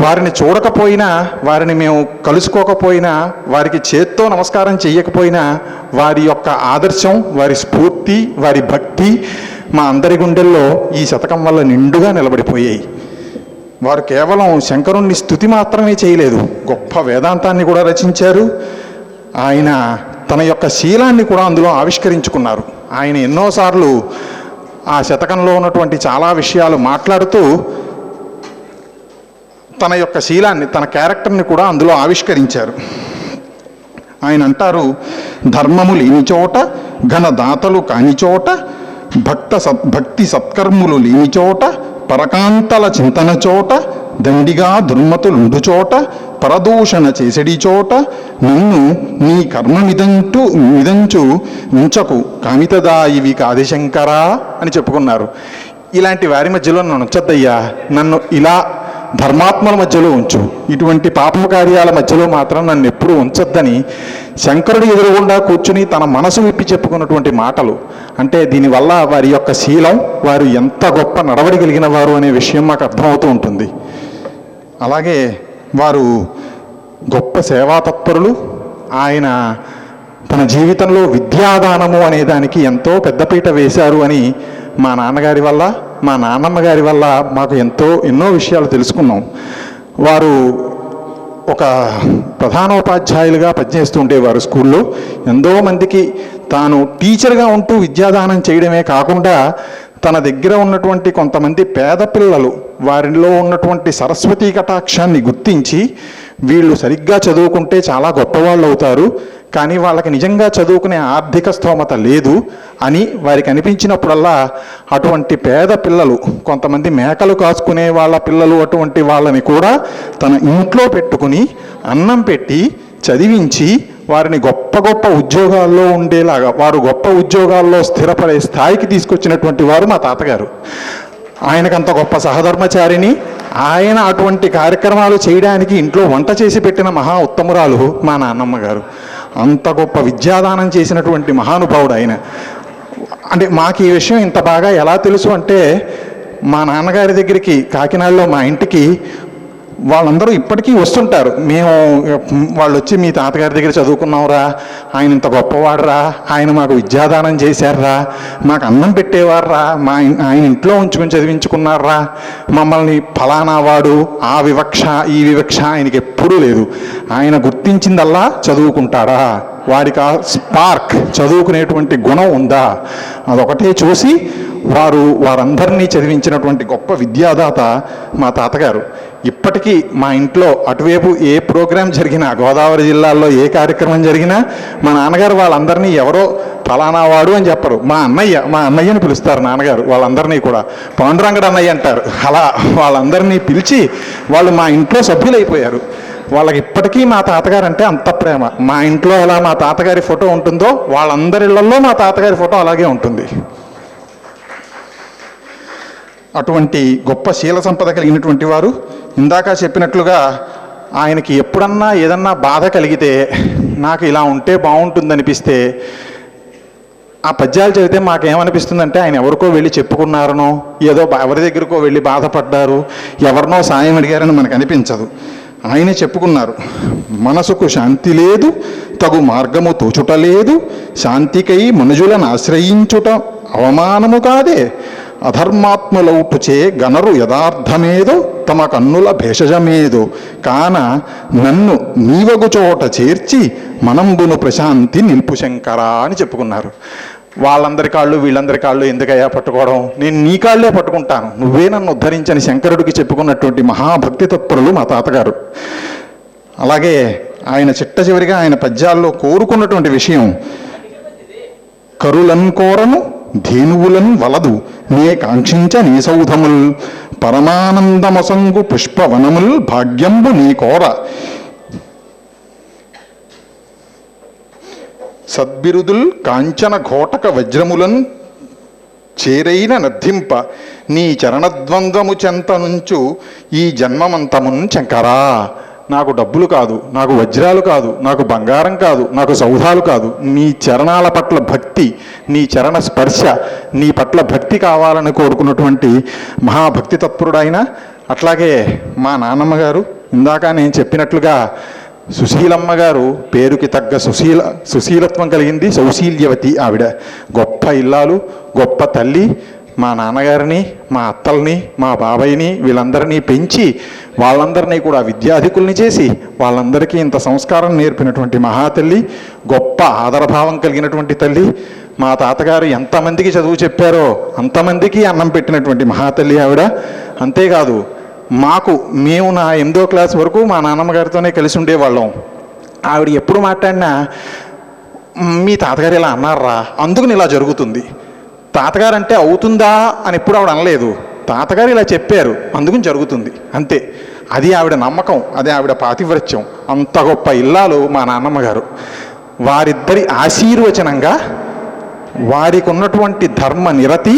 వారిని చూడకపోయినా, వారిని మేము కలుసుకోకపోయినా, వారికి చేత్తో నమస్కారం చెయ్యకపోయినా వారి యొక్క ఆదర్శం, వారి స్ఫూర్తి, వారి భక్తి మా అందరి గుండెల్లో ఈ శతకం వల్ల నిండుగా నిలబడిపోయాయి. వారు కేవలం శంకరుణ్ణి స్తుతి మాత్రమే చేయలేదు, గొప్ప వేదాంతాన్ని కూడా రచించారు. ఆయన తన యొక్క శీలాన్ని కూడా అందులో ఆవిష్కరించుకున్నారు. ఆయన ఎన్నోసార్లు ఆ శతకంలో ఉన్నటువంటి చాలా విషయాలు మాట్లాడుతూ తన యొక్క శీలాన్ని, తన క్యారెక్టర్ని కూడా అందులో ఆవిష్కరించారు. ఆయన అంటారు, ధర్మము లేని చోట, ఘనదాతలు కాని చోట, భక్తి సత్కర్ములు లేని చోట, పరకాంతల చింతన చోట, దండిగా దుర్మతులుండు చోట, పరదూషణ చేసడి చోట, నిన్ను నీ కర్మమిదంచు ఉంచకు కామితదాయివి కాదిశంకరా అని చెప్పుకున్నారు. ఇలాంటి వారి మధ్యలో నన్ను ఉంచద్దయ్యా, నన్ను ఇలా ధర్మాత్మల మధ్యలో ఉంచు, ఇటువంటి పాప కార్యాల మధ్యలో మాత్రం నన్ను ఎప్పుడూ ఉంచొద్దని శంకరుడు ఎదురుగుండా కూర్చుని తన మనసు విప్పి చెప్పుకున్నటువంటి మాటలు. అంటే దీనివల్ల వారి యొక్క శీలం, వారు ఎంత గొప్ప నడవడి కలిగిన వారు అనే విషయం మాకు అర్థమవుతూ ఉంటుంది. అలాగే వారు గొప్ప సేవాతత్పరులు. ఆయన తన జీవితంలో విద్యాదానము అనే దానికి ఎంతో పెద్దపీట వేశారు అని మా నాన్నగారి వల్ల, మా నాన్నమ్మ గారి వల్ల మాకు ఎన్నో విషయాలు తెలుసుకున్నాం. వారు ఒక ప్రధానోపాధ్యాయులుగా పనిచేస్తూ ఉండేవారు స్కూల్లో. ఎంతోమందికి తాను టీచర్గా ఉంటూ విద్యాదానం చేయడమే కాకుండా తన దగ్గర ఉన్నటువంటి కొంతమంది పేద పిల్లలు, వారిలో ఉన్నటువంటి సరస్వతీ కటాక్షాన్ని గుర్తించి వీళ్ళు సరిగ్గా చదువుకుంటే చాలా గొప్పవాళ్ళు అవుతారు, కానీ వాళ్ళకి నిజంగా చదువుకునే ఆర్థిక స్తోమత లేదు అని వారికి అనిపించినప్పుడల్లా అటువంటి పేద పిల్లలు, కొంతమంది మేకలు కాసుకునే వాళ్ళ పిల్లలు, అటువంటి వాళ్ళని కూడా తన ఇంట్లో పెట్టుకుని అన్నం పెట్టి చదివించి వారిని గొప్ప గొప్ప ఉద్యోగాల్లో ఉండేలాగా, వారు గొప్ప ఉద్యోగాల్లో స్థిరపడే స్థాయికి తీసుకొచ్చినటువంటి వారు మా తాతగారు. ఆయనకంత గొప్ప సహధర్మచారిని. ఆయన అటువంటి కార్యక్రమాలు చేయడానికి ఇంట్లో వంట చేసి పెట్టిన మహా ఉత్తమురాలు మా నాన్నమ్మ గారు. అంత గొప్ప విద్యాదానం చేసినటువంటి మహానుభావుడు ఆయన. అంటే మాకు ఈ విషయం ఇంత బాగా ఎలా తెలుసు అంటే, మా నాన్నగారి దగ్గరికి కాకినాడలో మా ఇంటికి వాళ్ళందరూ ఇప్పటికీ వస్తుంటారు. మేము వాళ్ళు వచ్చి మీ తాతగారి దగ్గర చదువుకున్నాంరా, ఆయన ఇంత గొప్పవాడురా, ఆయన మాకు విద్యాదానం చేశారా, మాకు అన్నం పెట్టేవారురా, ఆయన ఇంట్లో ఉంచుకొని చదివించుకున్నారా, మమ్మల్ని ఫలానా వాడు, ఆ వివక్ష ఈ వివక్ష ఆయనకి ఎప్పుడూ లేదు. ఆయన గుర్తించిందల్లా చదువుకుంటాడా, వాడికి ఆ స్పార్క్ చదువుకునేటువంటి గుణం ఉందా, అదొకటే చూసి వారందరినీ చదివించినటువంటి గొప్ప విద్యాదాత మా తాతగారు. ఇప్పటికీ మా ఇంట్లో అటువైపు ఏ ప్రోగ్రాం జరిగినా, గోదావరి జిల్లాలో ఏ కార్యక్రమం జరిగినా మా నాన్నగారు వాళ్ళందరినీ ఎవరో ఫలానా వాడు అని చెప్పరు, మా అన్నయ్యని పిలుస్తారు నాన్నగారు. వాళ్ళందరినీ కూడా పాండురంగడు అన్నయ్య అంటారు. అలా వాళ్ళందరినీ పిలిచి వాళ్ళు మా ఇంట్లో సభ్యులైపోయారు. వాళ్ళకి ఇప్పటికీ మా తాతగారు అంటే అంత ప్రేమ. మా ఇంట్లో ఎలా మా తాతగారి ఫోటో ఉంటుందో వాళ్ళందరిళ్లలో మా తాతగారి ఫోటో అలాగే ఉంటుంది. అటువంటి గొప్ప శీల సంపద కలిగినటువంటి వారు. ఇందాక చెప్పినట్లుగా ఆయనకి ఎప్పుడన్నా ఏదన్నా బాధ కలిగితే, నాకు ఇలా ఉంటే బాగుంటుందనిపిస్తే, ఆ పద్యాలు చదివితే మాకేమనిపిస్తుందంటే ఆయన ఎవరికో వెళ్ళి చెప్పుకున్నారనో, ఏదో ఎవరి దగ్గరకో వెళ్ళి బాధపడ్డారు, ఎవరినో సాయం అడిగారని మనకు అనిపించదు. ఆయనే చెప్పుకున్నారు, మనసుకు శాంతి లేదు, తగు మార్గము తోచుట లేదు, శాంతికై మనుజులను ఆశ్రయించుట అవమానము కాదే, అధర్మాత్ములౌటుచే గనరు యథార్థమేదో, తమ కన్నుల భేషజమేదో, కాన నన్ను నీవగు చోట చేర్చి మనంబును ప్రశాంతి నిల్పు శంకరా అని చెప్పుకున్నారు. వాళ్ళందరి కాళ్ళు వీళ్ళందరి కాళ్ళు ఎందుకయ్యా పట్టుకోవడం, నేను నీ కాళ్ళే పట్టుకుంటాను, నువ్వే నన్ను ఉద్ధరించని శంకరుడికి చెప్పుకున్నటువంటి మహాభక్తి తత్పరులు మా తాతగారు. అలాగే ఆయన చిట్ట చివరిగా ఆయన పద్యాల్లో కోరుకున్నటువంటి విషయం, కరులన్ కోరను ధేనువులను వలదు నే కాంక్షించ నీ సౌధముల్, పరమానందమసంగు పుష్పవనముల్ భాగ్యంబు నీ కోర, సద్బిరుదుల్ కాంచన ఘోటక వజ్రములన్ చేరైన నర్థింప, నీ చరణద్వంద్వము చెంత నుంచు ఈ జన్మమంతమున్ శంకరా. నాకు డబ్బులు కాదు, నాకు వజ్రాలు కాదు, నాకు బంగారం కాదు, నాకు సౌధాలు కాదు, నీ చరణాల పట్ల భక్తి, నీ చరణ స్పర్శ, నీ పట్ల భక్తి కావాలని కోరుకున్నటువంటి మహాభక్తి తత్పరుడైన. అట్లాగే మా నాన్నమ్మ గారు, ఇందాక నేను చెప్పినట్లుగా సుశీలమ్మ గారు పేరుకి తగ్గ సుశీలత్వం కలిగింది, సౌశీల్యవతి ఆవిడ. గొప్ప ఇల్లాలు, గొప్ప తల్లి. మా నాన్నగారిని, మా అత్తల్ని, మా బాబాయిని వీళ్ళందరినీ పెంచి వాళ్ళందరినీ కూడా విద్యాధికుల్ని చేసి వాళ్ళందరికీ ఇంత సంస్కారం నేర్పినటువంటి మహాతల్లి, గొప్ప ఆదరభావం కలిగినటువంటి తల్లి. మా తాతగారు ఎంతమందికి చదువు చెప్పారో అంతమందికి అన్నం పెట్టినటువంటి మహాతల్లి ఆవిడ. అంతేకాదు మేము నా 8వ క్లాస్ వరకు మా నాన్నమ్మగారితోనే కలిసి ఉండేవాళ్ళం. ఆవిడ ఎప్పుడు మాట్లాడినా మీ తాతగారు ఇలా అన్నారా, అందుకని ఇలా జరుగుతుంది, తాతగారు అంటే అవుతుందా అని ఎప్పుడు ఆవిడ అనలేదు. తాతగారు ఇలా చెప్పారు అందుకని జరుగుతుంది, అంతే. అది ఆవిడ నమ్మకం, అది ఆవిడ పాతివ్రత్యం. అంత గొప్ప ఇల్లాలు మా నాన్నమ్మ గారు. వారిద్దరి ఆశీర్వచనంగా వారికి ఉన్నటువంటి ధర్మ నిరతి,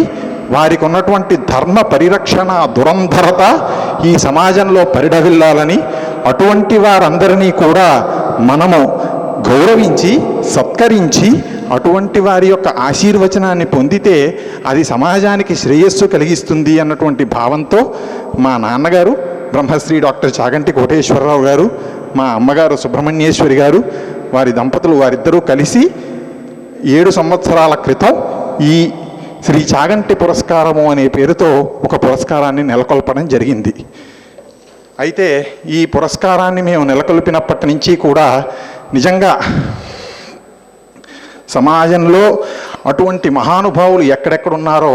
వారికి ఉన్నటువంటి ధర్మ పరిరక్షణ దురంధరత ఈ సమాజంలో పరిఢవిల్లాలని, అటువంటి వారందరినీ కూడా మనము గౌరవించి సత్కరించి అటువంటి వారి యొక్క ఆశీర్వచనాన్ని పొందితే అది సమాజానికి శ్రేయస్సు కలిగిస్తుంది అన్నటువంటి భావంతో మా నాన్నగారు బ్రహ్మశ్రీ డాక్టర్ చాగంటి కోటేశ్వరరావు గారు, మా అమ్మగారు సుబ్రహ్మణ్యేశ్వరి గారు, వారి దంపతులు వారిద్దరూ కలిసి 7 సంవత్సరాల క్రితం ఈ శ్రీ చాగంటి పురస్కారము అనే పేరుతో ఒక పురస్కారాన్ని నెలకొల్పడం జరిగింది. అయితే ఈ పురస్కారాన్ని మేము నెలకొల్పినప్పటి నుంచి కూడా నిజంగా సమాజంలో అటువంటి మహానుభావులు ఎక్కడెక్కడున్నారో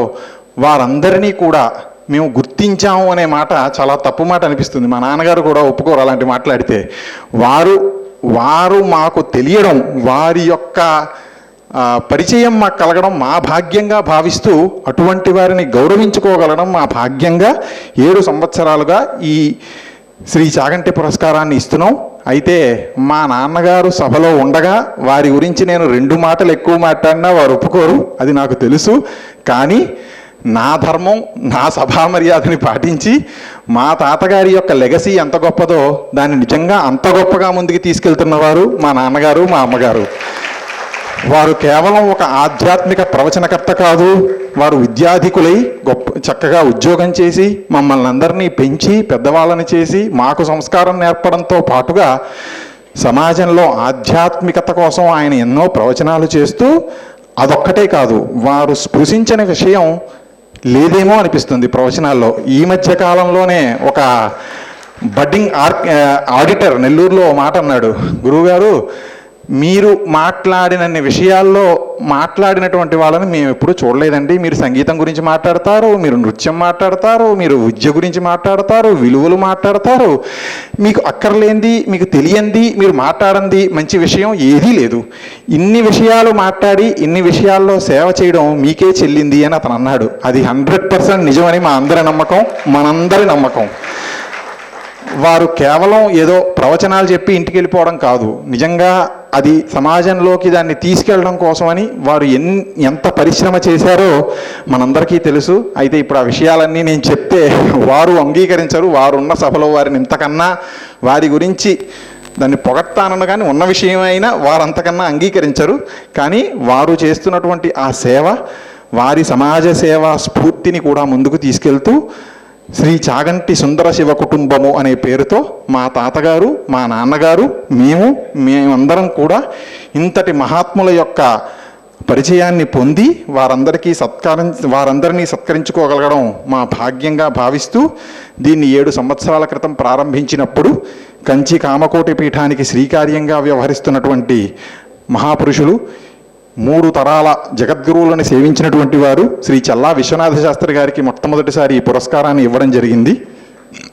వారందరినీ కూడా మేము గుర్తించాము అనే మాట చాలా తప్పు మాట అనిపిస్తుంది. మా నాన్నగారు కూడా ఒప్పుకోరు అలాంటి మాట్లాడితే. వారు మాకు తెలియడం, వారి యొక్క పరిచయం మాకు కలగడం మా భాగ్యంగా భావిస్తూ అటువంటి వారిని గౌరవించుకోగలడం మా భాగ్యంగా 7 సంవత్సరాలుగా ఈ శ్రీ చాగంటి పురస్కారాన్ని ఇస్తున్నాం. అయితే మా నాన్నగారు సభలో ఉండగా వారి గురించి నేను 2 మాటలు ఎక్కువ మాట్లాడినా వారు ఒప్పుకోరు, అది నాకు తెలుసు. కానీ నా ధర్మం, నా సభా మర్యాదని పాటించి మా తాతగారి యొక్క లెగసీ ఎంత గొప్పదో దాన్ని నిజంగా అంత గొప్పగా ముందుకు తీసుకెళ్తున్నవారు మా నాన్నగారు, మా అమ్మగారు. వారు కేవలం ఒక ఆధ్యాత్మిక ప్రవచనకర్త కాదు, వారు విద్యాధికులై చక్కగా ఉద్యోగం చేసి మమ్మల్ని అందరినీ పెంచి పెద్దవాళ్ళని చేసి మాకు సంస్కారం నేర్పడంతో పాటుగా సమాజంలో ఆధ్యాత్మికత కోసం ఆయన ఎన్నో ప్రవచనాలు చేస్తూ, అదొక్కటే కాదు, వారు స్పృశించిన విషయం లేదేమో అనిపిస్తుంది ప్రవచనాల్లో. ఈ మధ్య కాలంలోనే ఒక బడ్డింగ్ ఆడిటర్ నెల్లూరులో మాట అన్నాడు, గురువుగారు మీరు మాట్లాడినన్ని విషయాల్లో మాట్లాడినటువంటి వాళ్ళని మేము ఎప్పుడూ చూడలేదండి. మీరు సంగీతం గురించి మాట్లాడతారు, మీరు నృత్యం మాట్లాడతారు, మీరు విద్య గురించి మాట్లాడతారు, విలువలు మాట్లాడతారు, మీకు అక్కర్లేంది, మీకు తెలియంది, మీరు మాట్లాడంది మంచి విషయం ఏదీ లేదు. ఇన్ని విషయాలు మాట్లాడి ఇన్ని విషయాల్లో సేవ చేయడం మీకే చెల్లింది అని అతను అన్నాడు. అది 100% నిజమని మా అందరి నమ్మకం, మనందరి నమ్మకం. వారు కేవలం ఏదో ప్రవచనాలు చెప్పి ఇంటికి వెళ్ళిపోవడం కాదు, నిజంగా అది సమాజంలోకి దాన్ని తీసుకెళ్ళడం కోసమని వారు ఎంత పరిశ్రమ చేశారో మనందరికీ తెలుసు. అయితే ఇప్పుడు ఆ విషయాలన్నీ నేను చెప్తే వారు అంగీకరించరు. వారు ఉన్న సభలో వారిని ఇంతకన్నా వారి గురించి దాన్ని పొగడతానన్న కానీ ఉన్న విషయమైనా వారు అంతకన్నా అంగీకరించరు. కానీ వారు చేస్తున్నటువంటి ఆ సేవ, వారి సమాజ సేవా స్ఫూర్తిని కూడా ముందుకు తీసుకెళ్తూ శ్రీ చాగంటి సుందర శివ కుటుంబము అనే పేరుతో మా తాతగారు, మా నాన్నగారు, మేమందరం కూడా ఇంతటి మహాత్ముల యొక్క పరిచయాన్ని పొంది వారందరినీ సత్కరించుకోగలగడం మా భాగ్యంగా భావిస్తూ దీన్ని 7 సంవత్సరాల క్రితం ప్రారంభించినప్పుడు కంచి కామకోటి పీఠానికి శ్రీకార్యంగా వ్యవహరిస్తున్నటువంటి మహాపురుషులు, 3 తరాల జగద్గురువులను సేవించినటువంటి వారు శ్రీ చల్లా విశ్వనాథ శాస్త్రి గారికి మొట్టమొదటిసారి ఈ పురస్కారాన్ని ఇవ్వడం జరిగింది.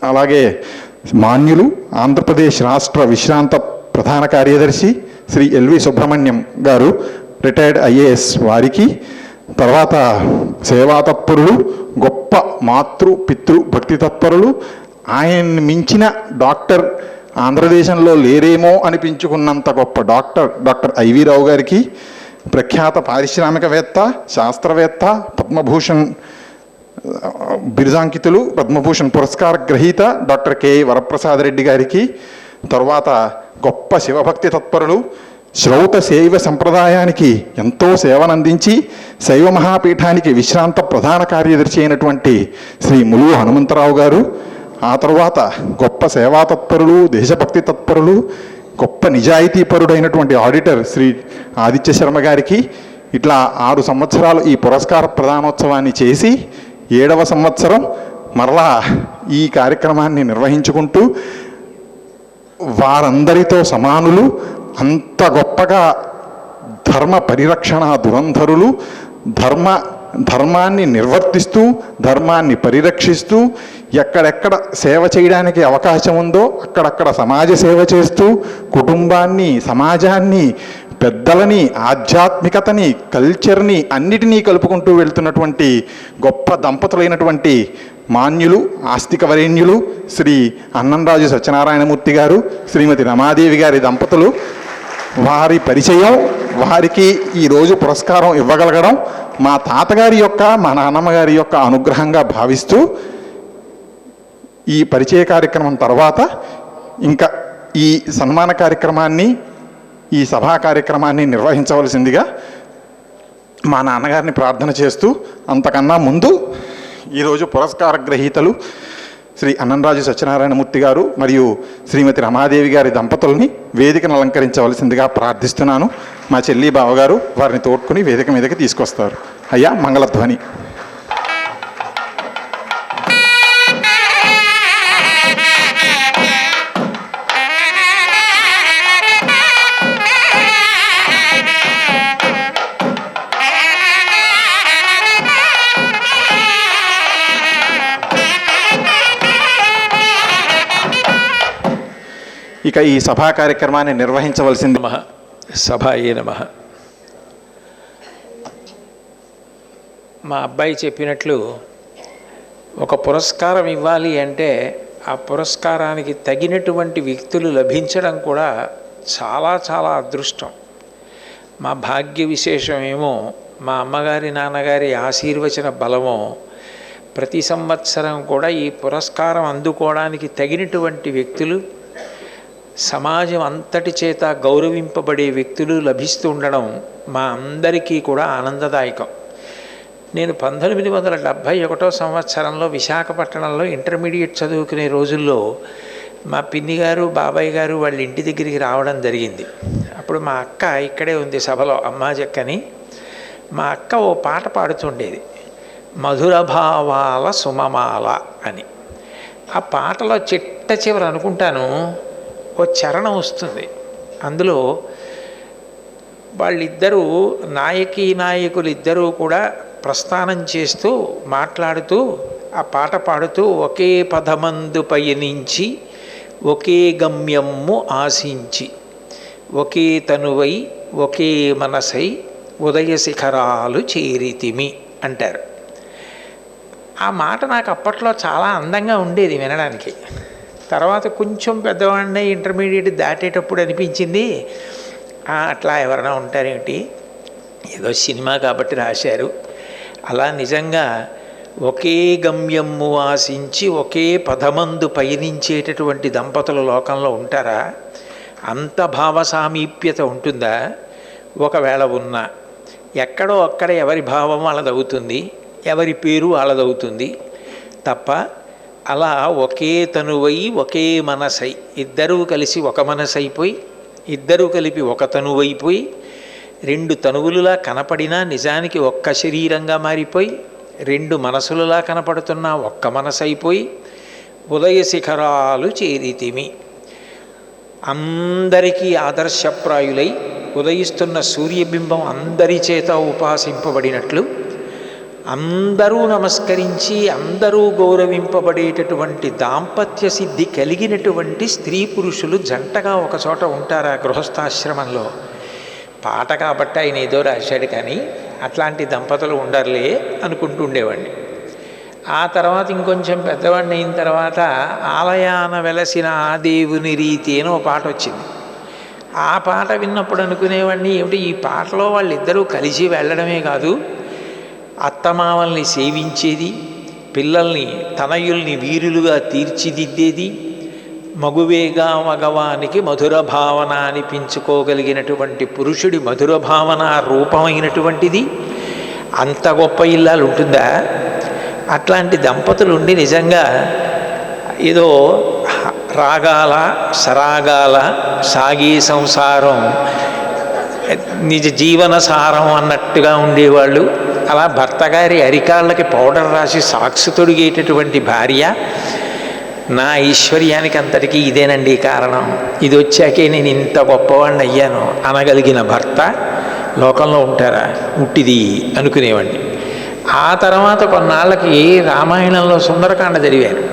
అలాగే మాన్యులు ఆంధ్రప్రదేశ్ రాష్ట్ర విశ్రాంత ప్రధాన కార్యదర్శి శ్రీ ఎల్వి సుబ్రహ్మణ్యం గారు, రిటైర్డ్ ఐఏఎస్, వారికి, తర్వాత సేవా తత్పరులు, గొప్ప పితృ భక్తి తత్పరులు, ఆయన్ని మించిన డాక్టర్ ఆంధ్రదేశంలో లేరేమో అనిపించుకున్నంత గొప్ప డాక్టర్ ఐవి రావు గారికి, ప్రఖ్యాత పారిశ్రామికవేత్త, శాస్త్రవేత్త, పద్మభూషణ్ బిరుదాంకితులు, పద్మభూషణ్ పురస్కార గ్రహీత డాక్టర్ కె వరప్రసాద్ రెడ్డి గారికి, తరువాత గొప్ప శివభక్తి తత్పరులు, శ్రౌత శైవ సంప్రదాయానికి ఎంతో సేవనందించి శైవ మహాపీఠానికి విశ్రాంత ప్రధాన కార్యదర్శి అయినటువంటి శ్రీ ములుగు హనుమంతరావు గారు, ఆ తరువాత గొప్ప సేవా తత్పరులు, దేశభక్తి తత్పరులు, గొప్ప నిజాయితీపరుడైనటువంటి ఆడిటర్ శ్రీ ఆదిత్య శర్మ గారికి, ఇట్లా 6 సంవత్సరాలు ఈ పురస్కార ప్రదానోత్సవాన్ని చేసి 7వ సంవత్సరం మరలా ఈ కార్యక్రమాన్ని నిర్వహించుకుంటూ వారందరితో సమానులు, అంత గొప్పగా ధర్మ పరిరక్షణ దురంధరులు, ధర్మాన్ని నిర్వర్తిస్తూ ధర్మాన్ని పరిరక్షిస్తూ ఎక్కడెక్కడ సేవ చేయడానికి అవకాశం ఉందో అక్కడక్కడ సమాజ సేవ చేస్తూ కుటుంబాన్ని, సమాజాన్ని, పెద్దలని, ఆధ్యాత్మికతని, కల్చర్ని అన్నిటినీ కలుపుకుంటూ వెళ్తున్నటువంటి గొప్ప దంపతులైనటువంటి మాన్యులు, ఆస్తిక వరేణ్యులు శ్రీ అన్నంరాజు సత్యనారాయణమూర్తి గారు, శ్రీమతి రమాదేవి గారి దంపతులు, వారి పరిచయం, వారికి ఈరోజు పురస్కారం ఇవ్వగలగడం మా తాతగారి యొక్క, మా నాన్నమ్మ గారి యొక్క అనుగ్రహంగా భావిస్తూ ఈ పరిచయ కార్యక్రమం తర్వాత ఇంకా ఈ సన్మాన కార్యక్రమాన్ని, ఈ సభా కార్యక్రమాన్ని నిర్వహించవలసిందిగా మా నాన్నగారిని ప్రార్థన చేస్తూ, అంతకన్నా ముందు ఈరోజు పురస్కార గ్రహీతలు శ్రీ అన్నంరాజు సత్యనారాయణమూర్తి గారు మరియు శ్రీమతి రమాదేవి గారి దంపతుల్ని వేదికను అలంకరించవలసిందిగా ప్రార్థిస్తున్నాను. మా చెల్లి బావగారు వారిని తోడ్కొని వేదిక మీదకి తీసుకొస్తారు. అయ్యా మంగళధ్వని. ఇక ఈ సభా కార్యక్రమాన్ని నిర్వహించవలసింది సభాయే నమః. మా అబ్బాయి చెప్పినట్లు ఒక పురస్కారం ఇవ్వాలి అంటే ఆ పురస్కారానికి తగినటువంటి వ్యక్తులు లభించడం కూడా చాలా చాలా అదృష్టం. మా భాగ్య విశేషమేమో మా అమ్మగారి నాన్నగారి ఆశీర్వచన బలమో ప్రతి సంవత్సరం కూడా ఈ పురస్కారం అందుకోవడానికి తగినటువంటి వ్యక్తులు సమాజం అంతటి చేత గౌరవింపబడే వ్యక్తులు లభిస్తూ ఉండడం మా అందరికీ కూడా ఆనందదాయకం. నేను 1971 సంవత్సరంలో విశాఖపట్నంలో ఇంటర్మీడియట్ చదువుకునే రోజుల్లో మా పిన్ని గారు బాబాయ్ గారు వాళ్ళ ఇంటి దగ్గరికి రావడం జరిగింది. అప్పుడు మా అక్క ఇక్కడే ఉంది సభలో, అమ్మాజక్కని. మా అక్క ఓ పాట పాడుతుండేది, మధుర భావాల సుమమాల అని. ఆ పాటలో చిట్ట చివర అనుకుంటాను ఓ చరణం వస్తుంది. అందులో వాళ్ళిద్దరూ నాయకులు ఇద్దరూ కూడా ప్రస్థానం చేస్తూ మాట్లాడుతూ ఆ పాట పాడుతూ ఒకే పదమందు పయనించి ఒకే గమ్యము ఆశించి ఒకే తనువై ఒకే మనసై ఉదయ శిఖరాలు చేరితిమి అంటారు. ఆ మాట నాకు అప్పట్లో చాలా అందంగా ఉండేది వినడానికి. తర్వాత కొంచెం పెద్దవాడిని ఇంటర్మీడియట్ దాటేటప్పుడు అనిపించింది, అట్లా ఎవరైనా ఉంటారేమిటి, ఏదో సినిమా కాబట్టి రాశారు. అలా నిజంగా ఒకే గమ్యము ఆశించి ఒకే పదమందు పయనించేటటువంటి దంపతుల లోకంలో ఉంటారా? అంత భావ సామీప్యత ఉంటుందా? ఒకవేళ ఉన్నా ఎక్కడో అక్కడ ఎవరి భావం వాళ్ళదవుతుంది, ఎవరి పేరు వాళ్ళదవుతుంది తప్ప అలా ఒకే తనువై ఒకే మనసై ఇద్దరూ కలిసి ఒక మనసైపోయి ఇద్దరూ కలిపి ఒక తనువైపోయి రెండు తనువులులా కనపడినా నిజానికి ఒక్క శరీరంగా మారిపోయి రెండు మనసులులా కనపడుతున్నా ఒక్క మనసైపోయి ఉదయ శిఖరాలు చేరితిమి. అందరికీ ఆదర్శప్రాయులై ఉదయిస్తున్న సూర్యబింబం అందరి చేత ఉపాసింపబడినట్లు అందరూ నమస్కరించి అందరూ గౌరవింపబడేటటువంటి దాంపత్య సిద్ధి కలిగినటువంటి స్త్రీ పురుషులు జంటగా ఒకచోట ఉంటారా గృహస్థాశ్రమంలో? పాట కాబట్టి ఆయన ఏదో రాశాడు, కానీ అట్లాంటి దంపతులు ఉండరులే అనుకుంటూ ఉండేవాడిని. ఆ తర్వాత ఇంకొంచెం పెద్దవాడిని అయిన తర్వాత ఆలయాన వెలసిన ఆ దేవుని రీతి అని ఒక పాట వచ్చింది. ఆ పాట విన్నప్పుడు అనుకునేవాడిని, ఏమిటి ఈ పాటలో వాళ్ళిద్దరూ కలిసి వెళ్ళడమే కాదు, అత్తమామల్ని సేవించేది, పిల్లల్ని తనయుల్ని వీరులుగా తీర్చిదిద్దేది, మగువేగా మగవానికి మధుర భావన అనిపించుకోగలిగినటువంటి పురుషుడి మధుర భావన రూపమైనటువంటిది. అంత గొప్ప ఇల్లాలు ఉంటుందా? అట్లాంటి దంపతులు ఉండి నిజంగా ఏదో రాగాల సరాగాల సాగే సంసారం నిజ జీవన సారం అన్నట్టుగా ఉండేవాళ్ళు. అలా భర్త గారి అరికాళ్ళకి పౌడర్ రాసి సాక్స్ తొడిగేటటువంటి భార్య, నా ఐశ్వర్యానికి అంతటికీ ఇదేనండి కారణం, ఇది వచ్చాకే నేను ఇంత గొప్పవాడిని అయ్యాను అనగలిగిన భర్త లోకంలో ఉంటారా? ఉట్టిది అనుకునేవాడిని. ఆ తర్వాత కొన్నాళ్ళకి రామాయణంలో సుందరకాండ చదివాను.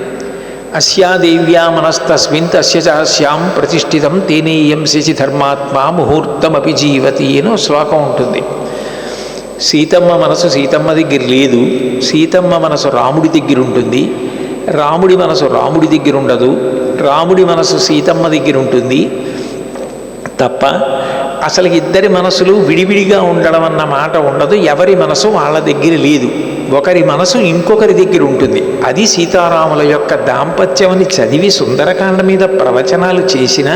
అస్యాదేవ్యా మనస్తస్మిన్ తస్య చాస్యాం ప్రతిష్ఠితం తేనేయం శశి ధర్మాత్మా ముహూర్తమపి జీవతి అని శ్లోకం ఉంటుంది. సీతమ్మ మనసు సీతమ్మ దగ్గర లేదు, సీతమ్మ మనసు రాముడి దగ్గర ఉంటుంది, రాముడి మనసు రాముడి దగ్గర ఉండదు, రాముడి మనసు సీతమ్మ దగ్గర ఉంటుంది తప్ప అసలు ఇద్దరి మనసులు విడివిడిగా ఉండడం అన్న మాట ఉండదు. ఎవరి మనసు వాళ్ళ దగ్గర లేదు, ఒకరి మనసు ఇంకొకరి దగ్గర ఉంటుంది. అది సీతారాముల యొక్క దాంపత్యమని చదివి సుందరకాండ మీద ప్రవచనాలు చేసినా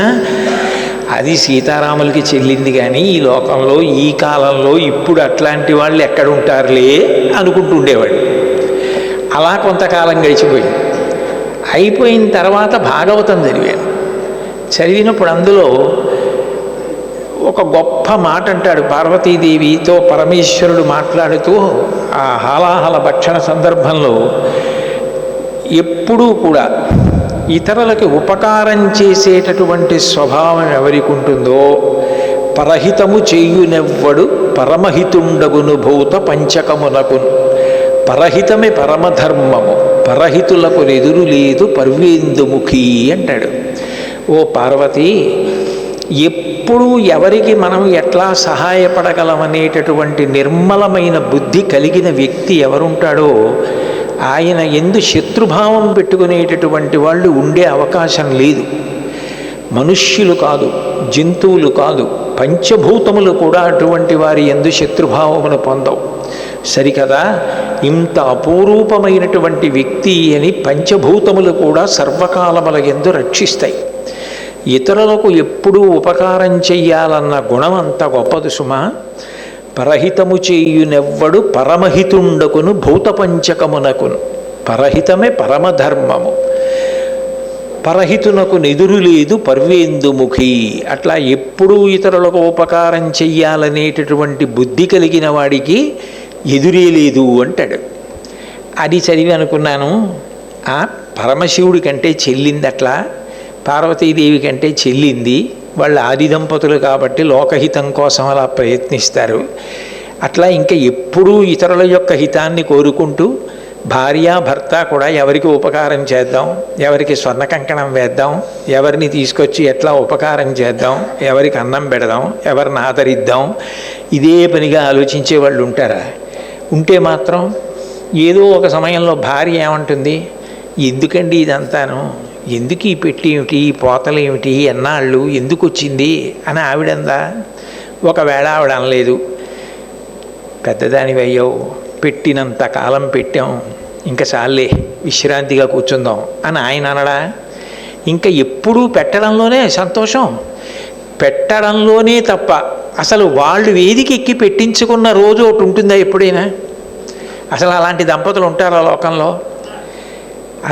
అది సీతారాములకి చెల్లింది. కానీ ఈ లోకంలో ఈ కాలంలో ఇప్పుడు అట్లాంటి వాళ్ళు ఎక్కడుంటారులే అనుకుంటూ ఉండేవాడు. అలా కొంతకాలం గడిచిపోయింది. అయిపోయిన తర్వాత భాగవతం చదివాను. చదివినప్పుడు అందులో ఒక గొప్ప మాట అంటాడు. పార్వతీదేవితో పరమేశ్వరుడు మాట్లాడుతూ ఆ హాలాహల భక్షణ సందర్భంలో ఎప్పుడూ కూడా ఇతరులకి ఉపకారం చేసేటటువంటి స్వభావం ఎవరికి ఉంటుందో పరహితము చేయునెవ్వడు పరమహితుండగును భూత పంచకమునకు. పరహితమే పరమధర్మము, పరహితులకు ఎదురు లేదు పర్వేందుముఖి అంటాడు. ఓ పార్వతి, ఎప్పుడూ ఎవరికి మనం ఎట్లా సహాయపడగలమనేటటువంటి నిర్మలమైన బుద్ధి కలిగిన వ్యక్తి ఎవరుంటాడో ఆయన ఎందు శత్రుభావం పెట్టుకునేటటువంటి వాళ్ళు ఉండే అవకాశం లేదు. మనుష్యులు కాదు, జంతువులు కాదు, పంచభూతములు కూడా అటువంటి వారి ఎందు శత్రుభావమును పొందవు. సరికదా, ఇంత అపూరూపమైనటువంటి వ్యక్తి అని పంచభూతములు కూడా సర్వకాలముల యందు రక్షిస్తాయి. ఇతరులకు ఎప్పుడూ ఉపకారం చెయ్యాలన్న గుణం అంత గొప్పది సుమా. పరహితము చేయునెవ్వడు పరమహితుండకును భూత పంచకమునకును. పరహితమే పరమధర్మము. పరహితునకు నెదురు లేదు పర్వేందుముఖి. అట్లా ఎప్పుడూ ఇతరులకు ఉపకారం చెయ్యాలనేటటువంటి బుద్ధి కలిగిన వాడికి ఎదురే లేదు అంటాడు. అది చదివి అనుకున్నాను, పరమశివుడి కంటే చెల్లింది అట్లా, పార్వతీదేవి కంటే చెల్లింది. వాళ్ళ ఆది దంపతులు కాబట్టి లోకహితం కోసం అలా ప్రయత్నిస్తారు. అట్లా ఇంకా ఎప్పుడూ ఇతరుల యొక్క హితాన్ని కోరుకుంటూ భార్య భర్త కూడా ఎవరికి ఉపకారం చేద్దాం, ఎవరికి స్వర్ణ కంకణం వేద్దాం, ఎవరిని తీసుకొచ్చి ఎట్లా ఉపకారం చేద్దాం, ఎవరికి అన్నం పెడదాం, ఎవరిని ఆదరిద్దాం, ఇదే పనిగా ఆలోచించే వాళ్ళు ఉంటారా? ఉంటే మాత్రం ఏదో ఒక సమయంలో భార్య ఏమంటుంది, ఎందుకండి ఇదంతాను, ఎందుకు ఈ పెట్టి ఏమిటి, ఈ పోతలు ఏమిటి, ఎన్నాళ్ళు ఎందుకు వచ్చింది అని ఆవిడందా? ఒకవేళ ఆవిడ అనలేదు, పెద్దదానివి అయ్యావు, పెట్టినంత కాలం పెట్టాం, ఇంకా చాలే విశ్రాంతిగా కూర్చుందాం అని ఆయన అనడా? ఇంకా ఎప్పుడూ పెట్టడంలోనే సంతోషం, పెట్టడంలోనే తప్ప అసలు వాళ్ళు వేదిక ఎక్కి పెట్టించుకున్న రోజు ఒకటి ఉంటుందా ఎప్పుడైనా? అసలు అలాంటి దంపతులు ఉంటారా లోకంలో?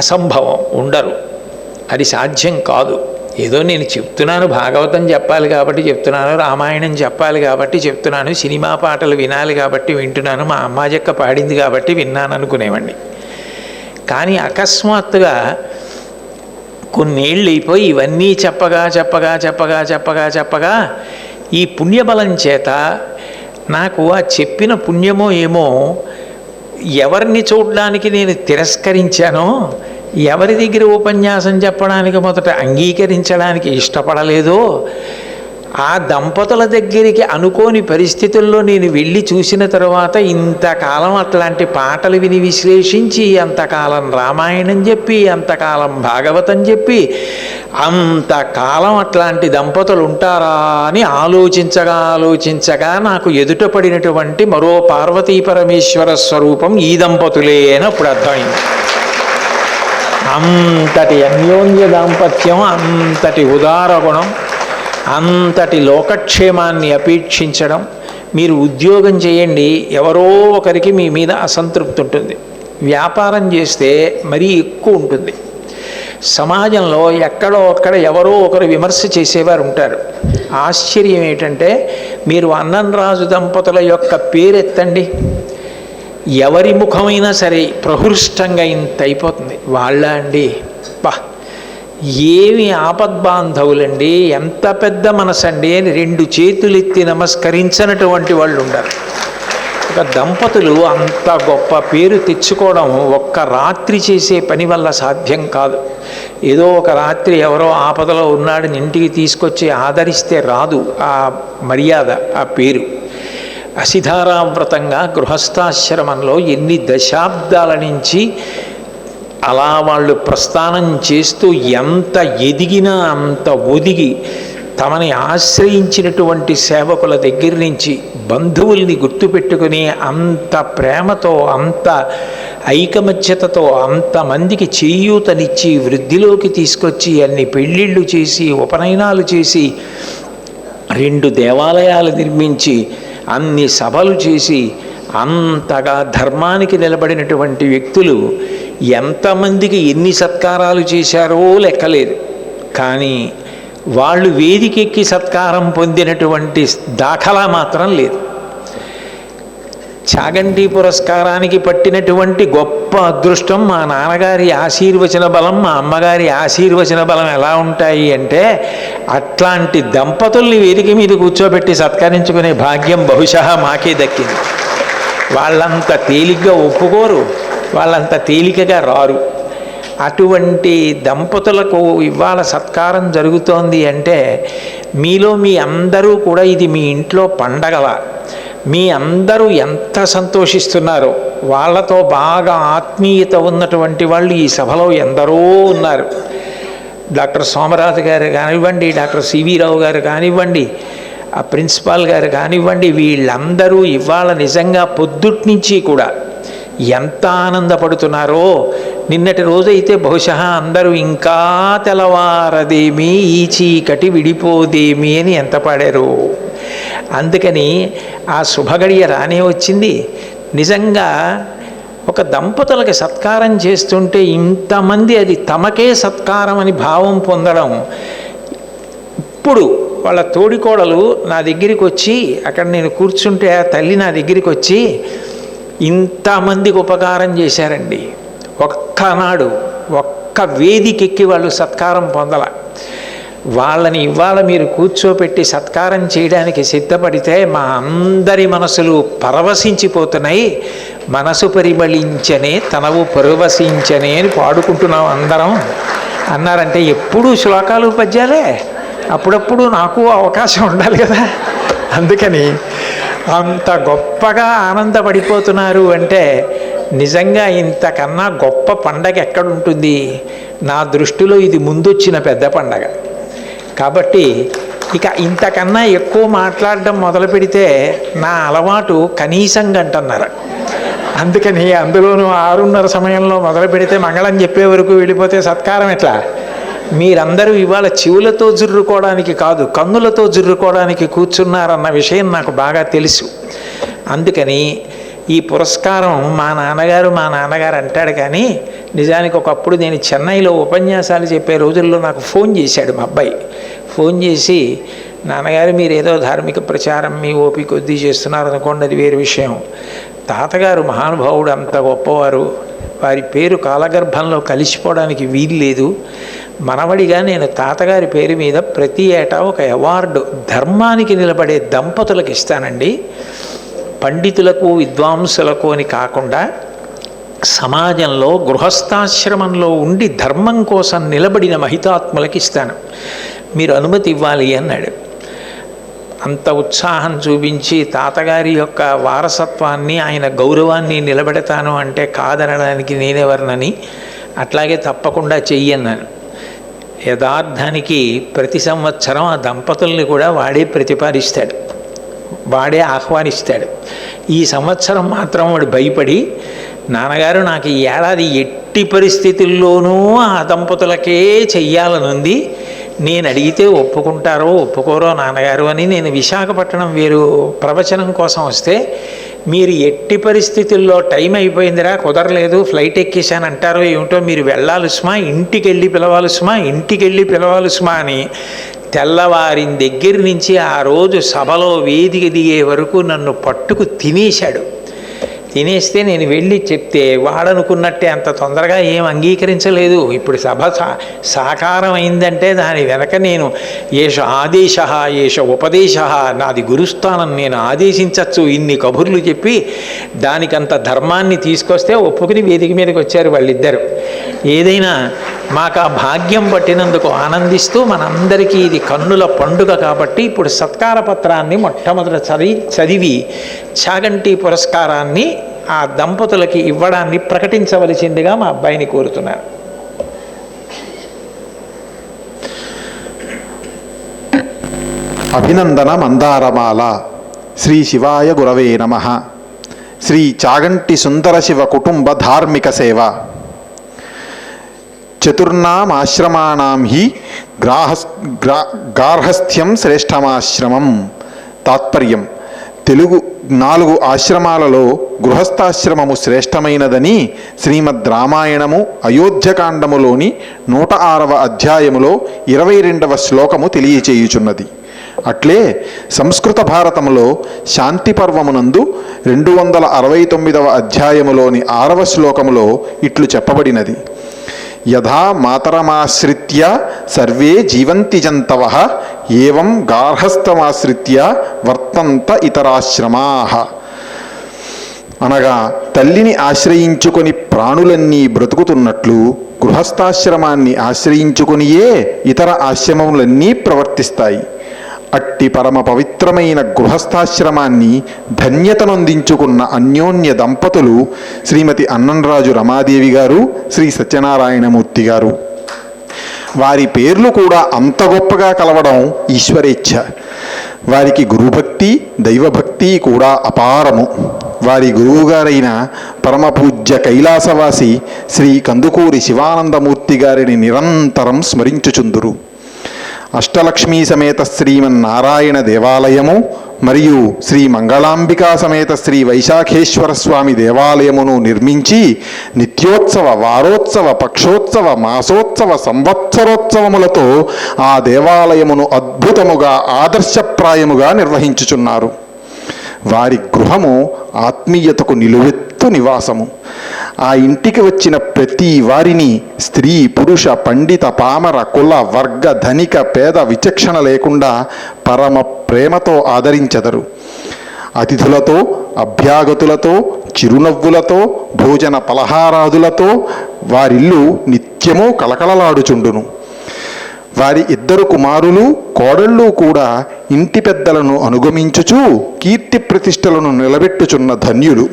అసంభవం, ఉండరు. అది సాధ్యం కాదు. ఏదో నేను చెప్తున్నాను, భాగవతం చెప్పాలి కాబట్టి చెప్తున్నాను, రామాయణం చెప్పాలి కాబట్టి చెప్తున్నాను, సినిమా పాటలు వినాలి కాబట్టి వింటున్నాను, మా అమ్మాజక్క పాడింది కాబట్టి విన్నాను అనుకునేవాడిని. కానీ అకస్మాత్తుగా కొన్నేళ్ళు అయిపోయి ఇవన్నీ చెప్పగా చెప్పగా చెప్పగా చెప్పగా చెప్పగా ఈ పుణ్యబలం చేత నాకు ఆ చెప్పిన పుణ్యమో ఏమో, ఎవరిని చూడడానికి నేను తిరస్కరించానో, ఎవరి దగ్గర ఉపన్యాసం చెప్పడానికి మొదట అంగీకరించడానికి ఇష్టపడలేదో, ఆ దంపతుల దగ్గరికి అనుకోని పరిస్థితుల్లో నేను వెళ్ళి చూసిన తర్వాత ఇంతకాలం అట్లాంటి పాటలు విని విశ్లేషించి, అంతకాలం రామాయణం చెప్పి, అంతకాలం భాగవతం చెప్పి, అంతకాలం అట్లాంటి దంపతులు ఉంటారా అని ఆలోచించగా నాకు ఎదుట పడినటువంటి మరో పార్వతీ పరమేశ్వర స్వరూపం ఈ దంపతులే అని అప్పుడు అర్థమైంది. అంతటి అన్యోన్య దాంపత్యం, అంతటి ఉదార గుణం, అంతటి లోకక్షేమాన్ని అపేక్షించడం. మీరు ఉద్యోగం చేయండి, ఎవరో ఒకరికి మీ మీద అసంతృప్తి ఉంటుంది. వ్యాపారం చేస్తే మరీ ఎక్కువ ఉంటుంది. సమాజంలో ఎక్కడో అక్కడ ఎవరో ఒకరు విమర్శ చేసేవారు ఉంటారు. ఆశ్చర్యం ఏంటంటే, మీరు అన్నంరాజు దంపతుల యొక్క పేరెత్తండి, ఎవరి ముఖమైనా సరే ప్రహృష్టంగా ఇంత అయిపోతుంది. వాళ్ళ అండి, ఏమి ఆపద్బాంధవులండి, ఎంత పెద్ద మనసండి అని 2 చేతులెత్తి నమస్కరించినటువంటి వాళ్ళు ఉండాలి. ఒక దంపతులు అంత గొప్ప పేరు తెచ్చుకోవడం ఒక్క రాత్రి చేసే పని వల్ల సాధ్యం కాదు. ఏదో ఒక రాత్రి ఎవరో ఆపదలో ఉన్నాడని ఇంటికి తీసుకొచ్చి ఆదరిస్తే రాదు ఆ మర్యాద, ఆ పేరు. అసిధారావ్రతంగా గృహస్థాశ్రమంలో ఎన్ని దశాబ్దాల నుంచి అలా వాళ్ళు ప్రస్థానం చేస్తూ ఎంత ఎదిగినా అంత ఒదిగి తమని ఆశ్రయించినటువంటి సేవకుల దగ్గర నుంచి బంధువుల్ని గుర్తుపెట్టుకుని అంత ప్రేమతో, అంత ఐకమత్యతతో అంతమందికి చేయూతనిచ్చి వృద్ధిలోకి తీసుకొచ్చి అన్ని పెళ్ళిళ్ళు చేసి, ఉపనయనాలు చేసి, 2 దేవాలయాలు నిర్మించి, అన్ని సభలు చేసి, అంతగా ధర్మానికి నిలబడినటువంటి వ్యక్తులు ఎంతమందికి ఎన్ని సత్కారాలు చేశారో లెక్కలేదు. కానీ వాళ్ళు వేదికెక్కి సత్కారం పొందినటువంటి దాఖలా మాత్రం లేదు. చాగంటి పురస్కారానికి పట్టినటువంటి గొప్ప అదృష్టం మా నాన్నగారి ఆశీర్వచన బలం, మా అమ్మగారి ఆశీర్వచన బలం ఎలా ఉంటాయి అంటే, అట్లాంటి దంపతుల్ని వేదిక మీద కూర్చోబెట్టి సత్కరించుకునే భాగ్యం బహుశా మాకే దక్కింది. వాళ్ళంత తేలిగ్గా ఒప్పుకోరు, వాళ్ళంత తేలికగా రారు. అటువంటి దంపతులకు ఇవాళ సత్కారం జరుగుతోంది అంటే, మీలో మీ అందరూ కూడా ఇది మీ ఇంట్లో పండగలా, మీ అందరూ ఎంత సంతోషిస్తున్నారో. వాళ్ళతో బాగా ఆత్మీయత ఉన్నటువంటి వాళ్ళు ఈ సభలో ఎందరో ఉన్నారు. డాక్టర్ సోమరాజు గారు కానివ్వండి, డాక్టర్ సివి రావు గారు కానివ్వండి, ఆ ప్రిన్సిపాల్ గారు కానివ్వండి, వీళ్ళందరూ ఇవాళ నిజంగా పొద్దుట్నుంచి కూడా ఎంత ఆనందపడుతున్నారో. నిన్నటి రోజైతే బహుశా అందరూ ఇంకా తెల్లవారదేమి ఈ చీకటి విడిపోదేమి అని ఎంత పాడారు. అందుకని ఆ శుభగడియ రానే వచ్చింది. నిజంగా ఒక దంపతులకి సత్కారం చేస్తుంటే ఇంతమంది అది తమకే సత్కారం అని భావం పొందడం. ఇప్పుడు వాళ్ళ తోడికోడలు నా దగ్గరికి వచ్చి, అక్కడ నేను కూర్చుంటే ఆ తల్లి నా దగ్గరికి వచ్చి ఇంతమందికి ఉపకారం చేశారండి. ఒక్కనాడు ఒక్క వేదికెక్కి వాళ్ళు సత్కారం పొందల. వాళ్ళని ఇవాళ మీరు కూర్చోపెట్టి సత్కారం చేయడానికి సిద్ధపడితే మా అందరి మనసులు పరవశించిపోతున్నాయి. మనసు పరిమళించనే తనవు పరవశించనే అని పాడుకుంటున్నాం అందరం అన్నారంటే ఎప్పుడూ శ్లోకాలు పద్యాలే. అప్పుడప్పుడు నాకు అవకాశం ఉండాలి కదా. అందుకని అంత గొప్పగా ఆనందపడిపోతున్నారు అంటే నిజంగా ఇంతకన్నా గొప్ప పండగ ఎక్కడుంటుంది? నా దృష్టిలో ఇది ముందొచ్చిన పెద్ద పండగ. కాబట్టి ఇక ఇంతకన్నా ఎక్కువ మాట్లాడడం మొదలు పెడితే నా అలవాటు కనీసం గంటన్నర. అందుకని అందులోనూ 6:30 సమయంలో మొదలు పెడితే మంగళం చెప్పే వరకు వెళ్ళిపోతే సత్కారం ఎట్లా? మీరందరూ ఇవాళ చెవులతో జుర్రుకోవడానికి కాదు, కన్నులతో జుర్రుకోవడానికి కూర్చున్నారన్న విషయం నాకు బాగా తెలుసు. అందుకని ఈ పురస్కారం మా నాన్నగారు అంటాడు. కానీ నిజానికి ఒకప్పుడు నేను చెన్నైలో ఉపన్యాసాలు చెప్పే రోజుల్లో నాకు ఫోన్ చేశాడు మా అబ్బాయి. ఫోన్ చేసి, నాన్నగారు మీరు ఏదో ధార్మిక ప్రచారం మీ ఓపిక కొద్దీ చేస్తున్నారు అనుకోండి, అది వేరే విషయం. తాతగారు మహానుభావుడు, అంత గొప్పవారు, వారి పేరు కాలగర్భంలో కలిసిపోవడానికి వీల్లేదు. మనవడిగా నేను తాతగారి పేరు మీద ప్రతి ఏటా ఒక అవార్డు ధర్మానికి నిలబడే దంపతులకు ఇస్తానండి. పండితులకు విద్వాంసులకు అని కాకుండా సమాజంలో గృహస్థాశ్రమంలో ఉండి ధర్మం కోసం నిలబడిన మహితాత్ములకి ఇస్తాను, మీరు అనుమతి ఇవ్వాలి అన్నాడు. అంత ఉత్సాహం చూపించి తాతగారి యొక్క వారసత్వాన్ని, ఆయన గౌరవాన్ని నిలబెడతాను అంటే కాదనడానికి నేనెవరినని, అట్లాగే తప్పకుండా చెయ్యన్నాను. యథార్థానికి ప్రతి సంవత్సరం ఆ దంపతుల్ని కూడా వాడే ప్రతిపాదిస్తాడు, వాడే ఆహ్వానిస్తాడు. ఈ సంవత్సరం మాత్రం వాడు భయపడి, నాన్నగారు నాకు ఈ ఏడాది ఎట్టి పరిస్థితుల్లోనూ ఆ దంపతులకే చెయ్యాలనుంది, నేను అడిగితే ఒప్పుకుంటారో ఒప్పుకోరో నాన్నగారు అని నేను విశాఖపట్నం వేరు ప్రవచనం కోసం వస్తే, మీరు ఎట్టి పరిస్థితుల్లో టైం అయిపోయిందిరా కుదరలేదు ఫ్లైట్ ఎక్కేసాను అంటారో ఏమిటో, మీరు వెళ్ళాలి సుమా, ఇంటికి వెళ్ళి పిలవాలి సుమా అని తెల్లవారిన దగ్గర నుంచి ఆ రోజు సభలో వేదిక దిగే వరకు నన్ను పట్టుకు తినేశాడు. తినేస్తే నేను వెళ్ళి చెప్తే వాడనుకున్నట్టే అంత తొందరగా ఏం అంగీకరించలేదు. ఇప్పుడు సభ సాకారం అయిందంటే దాని వెనక నేను ఏష ఆదేశ ఏష ఉపదేశ, నాది గురుస్థానం, నేను ఆదేశించచ్చు ఇన్ని కబుర్లు చెప్పి దానికంత ధర్మాన్ని తీసుకొస్తే ఒప్పుకుని వేదిక మీదకి వచ్చారు వాళ్ళిద్దరు. ఏదైనా మాకు ఆ భాగ్యం పట్టినందుకు ఆనందిస్తూ మనందరికీ ఇది కన్నుల పండుగ కాబట్టి ఇప్పుడు సత్కార పత్రాన్ని మొట్టమొదట చదివి చాగంటి పురస్కారాన్ని ఆ దంపతులకి ఇవ్వడాన్ని ప్రకటించవలసిందిగా మా అబ్బాయిని కోరుతున్నారు. అభినందన మందారమాల. శ్రీ శివాయ గురవే నమః. శ్రీ చాగంటి సుందర శివ కుటుంబ ధార్మిక సేవ. చతుర్నాం ఆశ్రమాణం హి గార్హస్థ్యం శ్రేష్టమాశ్రమం. తాత్పర్యం: తెలుగు 4 ఆశ్రమాలలో గృహస్థాశ్రమము శ్రేష్టమైనదని శ్రీమద్ రామాయణము అయోధ్యకాండములోని 106వ అధ్యాయములో 22వ శ్లోకము తెలియచేయుచున్నది. అట్లే సంస్కృత భారతములో శాంతి పర్వమునందు 269వ అధ్యాయములోని 6వ శ్లోకములో ఇట్లు చెప్పబడినది: యథా మాతరమాశ్రిత్య సర్వే జీవంతి జంతవః ఏవం గార్హస్థమాశ్రిత్య వర్తంత ఇతరాశ్రమాః. అనగా తల్లిని ఆశ్రయించుకొని ప్రాణులన్నీ బ్రతుకుతున్నట్లు గృహస్థాశ్రమాన్ని ఆశ్రయించుకొనియే ఇతర ఆశ్రమములన్నీ ప్రవర్తిస్తాయి. అట్టి పరమ పవిత్రమైన గృహస్థాశ్రమాన్ని ధన్యతనొందించుకున్న అన్యోన్య దంపతులు శ్రీమతి అన్నంరాజు రమాదేవి గారు, శ్రీ సత్యనారాయణమూర్తి గారు. వారి పేర్లు కూడా అంత గొప్పగా కలవడం ఈశ్వరేచ్ఛ. వారికి గురుభక్తి భక్తి దైవభక్తి కూడా అపారము. వారి గురువుగారైన పరమపూజ్య కైలాసవాసి శ్రీ కందుకూరి శివానందమూర్తి గారిని నిరంతరం స్మరించుచుందురు. అష్టలక్ష్మీ సమేత శ్రీమన్నారాయణ దేవాలయము మరియు శ్రీ మంగళాంబికా సమేత శ్రీ వైశాఖేశ్వర స్వామి దేవాలయమును నిర్మించి నిత్యోత్సవ, వారోత్సవ, పక్షోత్సవ, మాసోత్సవ, సంవత్సరోత్సవములతో ఆ దేవాలయమును అద్భుతముగా ఆదర్శప్రాయముగా నిర్వహించుచున్నారు. వారి గృహము ఆత్మీయతకు నిలువెత్తు నివాసము. ఆ ఇంటికి వచ్చిన ప్రతి వారిని స్త్రీ, పురుష, పండిత, పామర, కుల, వర్గ, ధనిక, పేద విచక్షణ లేకుండా పరమ ప్రేమతో ఆదరించెదరు. అతిథులతో, అభ్యాగతులతో, చిరునవ్వులతో, భోజన పలహారాదులతో వారిల్లు నిత్యము కలకలలాడుచుండును. వారి 2 కుమారులు, కోడళ్ళు కూడా ఇంటి పెద్దలను అనుగమించుచూ కీర్తి ప్రతిష్టలను నిలబెట్టుచున్న ధన్యులు.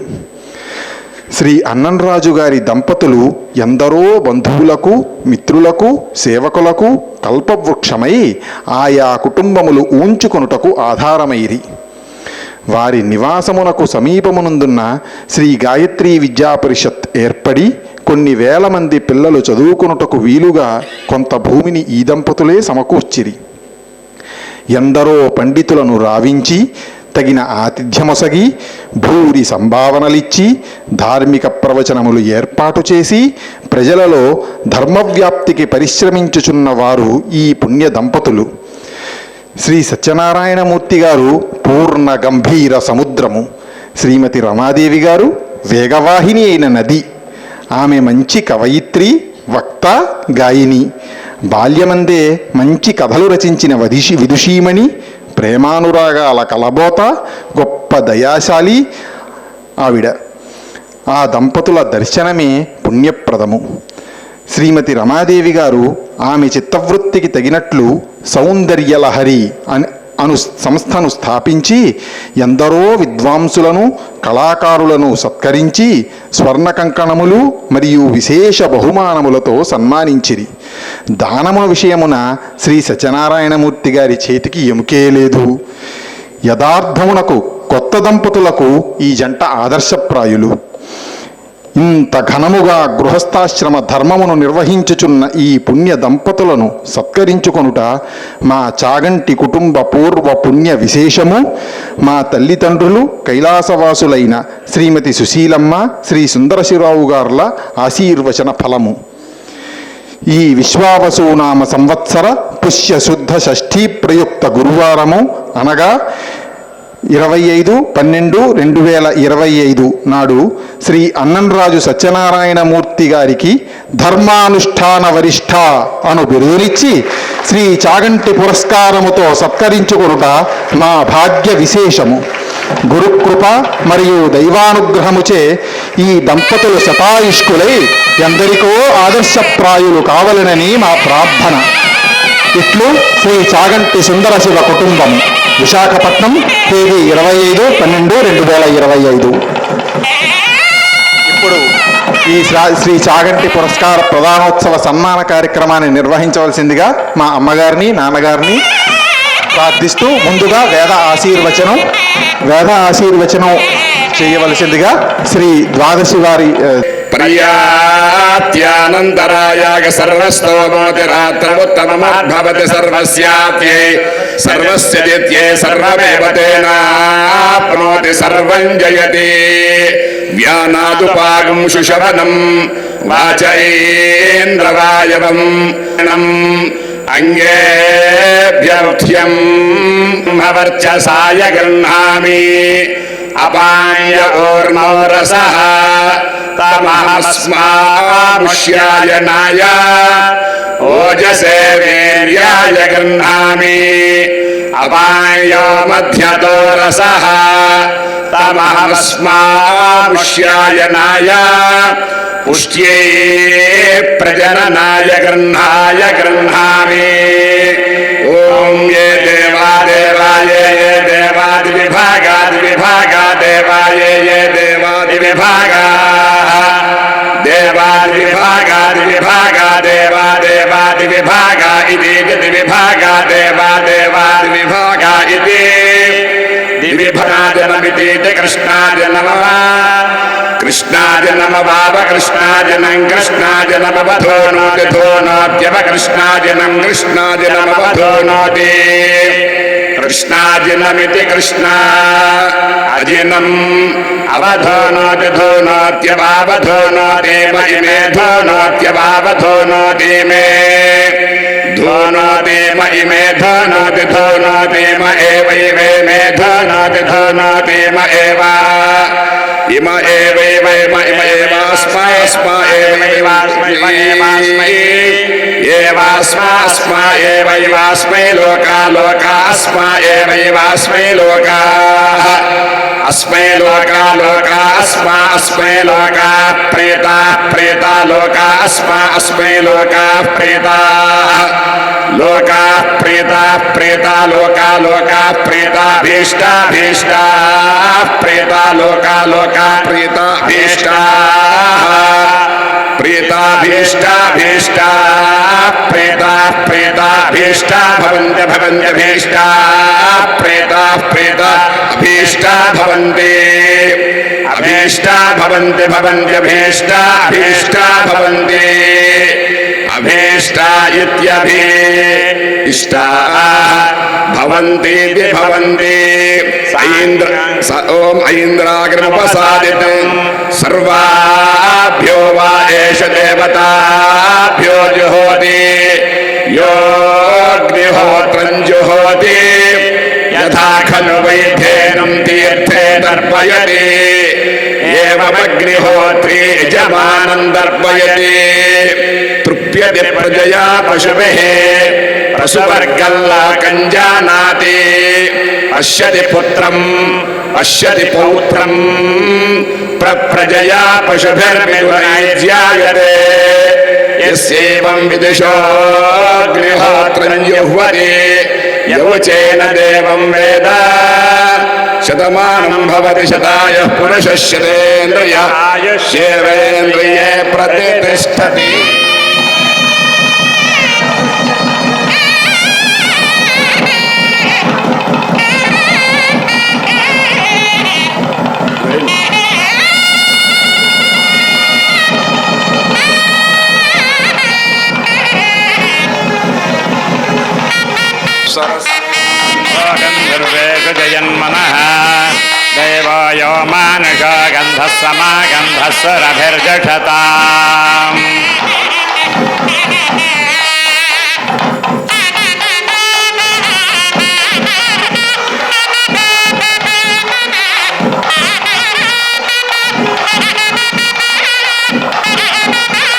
శ్రీ అన్నన్రాజు గారి దంపతులు ఎందరో బంధువులకు, మిత్రులకు, సేవకులకు కల్పవృక్షమై ఆయా కుటుంబములు ఊంచుకొనుటకు ఆధారమైరి. వారి నివాసమునకు సమీపమునందున్న శ్రీ గాయత్రీ విద్యా పరిషత్ ఏర్పడి కొన్ని వేల మంది పిల్లలు చదువుకొనుటకు వీలుగా కొంత భూమిని ఈ దంపతులే సమకూర్చిరి. ఎందరో పండితులను రావించి తగిన ఆతిథ్యమొసగి భూరి సంభావనలిచ్చి ధార్మిక ప్రవచనములు ఏర్పాటు చేసి ప్రజలలో ధర్మవ్యాప్తికి పరిశ్రమించుచున్న వారు ఈ పుణ్య దంపతులు. శ్రీ సత్యనారాయణమూర్తి గారు పూర్ణ గంభీర సముద్రము, శ్రీమతి రమాదేవి గారు వేగవాహిని అయిన నది. ఆమె మంచి కవయిత్రి, వక్త, గాయని. బాల్యమందే మంచి కథలు రచించిన విదుషీమణి, ప్రేమానురాగాల కలబోత, గొప్ప దయాశాలి ఆవిడ. ఆ దంపతుల దర్శనమే పుణ్యప్రదము. శ్రీమతి రమాదేవి గారు ఆమె చిత్తవృత్తికి తగినట్లు సౌందర్యలహరి అను సంస్థను స్థాపించి ఎందరో విద్వాంసులను, కళాకారులను సత్కరించి స్వర్ణ కంకణములు మరియు విశేష బహుమానములతో సన్మానించిరి. దానము విషయమున శ్రీ సత్యనారాయణమూర్తి గారి చేతికి ఎముకే లేదు. యథార్థమునకు కొత్త దంపతులకు ఈ జంట ఆదర్శప్రాయులు. ఇంత ఘనముగా గృహస్థాశ్రమ ధర్మమును నిర్వహించుచున్న ఈ పుణ్య దంపతులను సత్కరించుకొనుట మా చాగంటి కుటుంబ పూర్వ పుణ్య విశేషము. మా తల్లిదండ్రులు కైలాసవాసులైన శ్రీమతి సుశీలమ్మ, శ్రీ సుందరశిరావు గారుల ఆశీర్వచన ఫలము. ఈ విశ్వావసునామ సంవత్సర పుష్య శుద్ధ షష్ఠీ ప్రయుక్త గురువారము అనగా 25/12/2025 నాడు శ్రీ అన్నన్రాజు సత్యనారాయణమూర్తి గారికి ధర్మానుష్ఠాన వరిష్ఠ అను బిరుదునిచ్చి శ్రీ చాగంటి పురస్కారముతో సత్కరించుకొనుట మా భాగ్య విశేషము. గురుకృప మరియు దైవానుగ్రహముచే ఈ దంపతులు శతాయుష్కులై ఎందరికో ఆదర్శప్రాయులు కావలనని మా ప్రార్థన. ఇట్లు శ్రీ చాగంటి సుందర శివ కుటుంబం, విశాఖపట్నం, తేదీ 25/12/2025. ఇప్పుడు ఈ శ్రీ చాగంటి పురస్కార ప్రధానోత్సవ సన్మాన కార్యక్రమాన్ని నిర్వహించవలసిందిగా మా అమ్మగారిని, నాన్నగారిని ప్రార్థిస్తూ ముందుగా వేద ఆశీర్వచనం చేయవలసిందిగా శ్రీ ద్వాదశి వారి ప్రియాత్యానంతరాయాగ సర్వస్తోమోతిరాత్రముత్తమమద్భవతి సర్వస్యాత్యై సర్వస్య దిత్యై సర్వమేవ తేనాప్నోతి సర్వం జయతి. వ్యానాదుపాగం శుశవనం వాచైంద్రవాయవం అంగేభ్యర్థ్యం వర్చసాయ గృహ్ణామి. అపాయ ఓర్ణోరసః తమస్మాముష్యాయనాయ ఓజసే వీర్యాయ గృహ్ణామి. అపాయో మధ్యతో రసః తమస్మాముష్యాయనాయ పుష్ట్యై ప్రజననాయ గృహ్ణామి. ఓం ఏ దేవాదేవాయ ఏ దేవాదివిభాగా దేవాయ ఏ దేవాదివిభాగా దేవాదివిభాగా ఇది విభాగా దేవాదివిభాగా ఇది విభాజనమితి కృష్ణాయ నమః కృష్ణాయ నమ వావ కృష్ణాజనం కృష్ణాజనమవధోనోతి ధోనోత్యవ కృష్ణాజనం కృష్ణాజనమవధోనోతి కృష్ణాజనమితి కృష్ణ అజినం అవధోనోతి ధోనోత్యవావధోనోతి మయిమే ధోనోత్యవావధోనోతి మే ధోనోతి మయిమే ధోనోతి ధోనోతి మ ఏవైవే మే ధోనోతి ధోనోతి మ ఏవా ఇమ ఏవైవైమ ఇమ ఏవాస్మా స్మా ఏవైవాస్మై ఏవాస్మా ఏవైవాస్మై లోకా లోకాస్మా ఏవైవాస్మై లోకా అస్మై లోకా లోకాస్మా అస్మై లోకా ప్రేతా ప్రేతా లోకాస్మా అస్మై లోకా ప్రేతా లోకా ప్రేతా ప్రేతా లోకా లోకా ప్రేతా భీష్టా భీష్టా ప్రేతా లోకా లోకా ప్రేతా భీష్టా ప్రేతా భీష్టా భీష్టా ప్రేతా ప్రేతా భీష్టా భవంతి భవంతి భీష్టా ప్రేతా ప్రేతా అభీష్టా భవంతి అభీష్టా భవంతి భవంతి అభీష్టా అభీష్టా భవంతి అభీష్టా ఇత్యభీష్టా భవంతీతి భవంతి ఓం ఐంద్రాగ్రముపసాదితం సర్వాభ్యో వా ఏష దేవతాభ్యో జుహోతి యోగ్నిహోత్రం జుహోతి యథా ఖలు వైధేనం తీర్థే దర్పయతి ఏవమగ్నిహోత్రీ యజమానం దర్పయతి తృప్యతి ప్రజయా పశుభిః పశువర్గల్లాకం జానాతి పశ్యతి పుత్రం పశ్యతి పౌత్రం ప్రజయా పశుభిర్మిథునైజ్యాయతే యస్యేవం విదుషోऽగ్నిహోత్రం జుహ్వతి యౌచేన దేవం వేద శతమానం భవతి శతాయః పురుషः శతేంద్రియ ఆయుష్యేవేంద్రియే ప్రతిష్టతి. సర్వేషు జయన్మనః దేవాయో మానుషో గంధః సమాగంధః సురభిర్జఠతాం.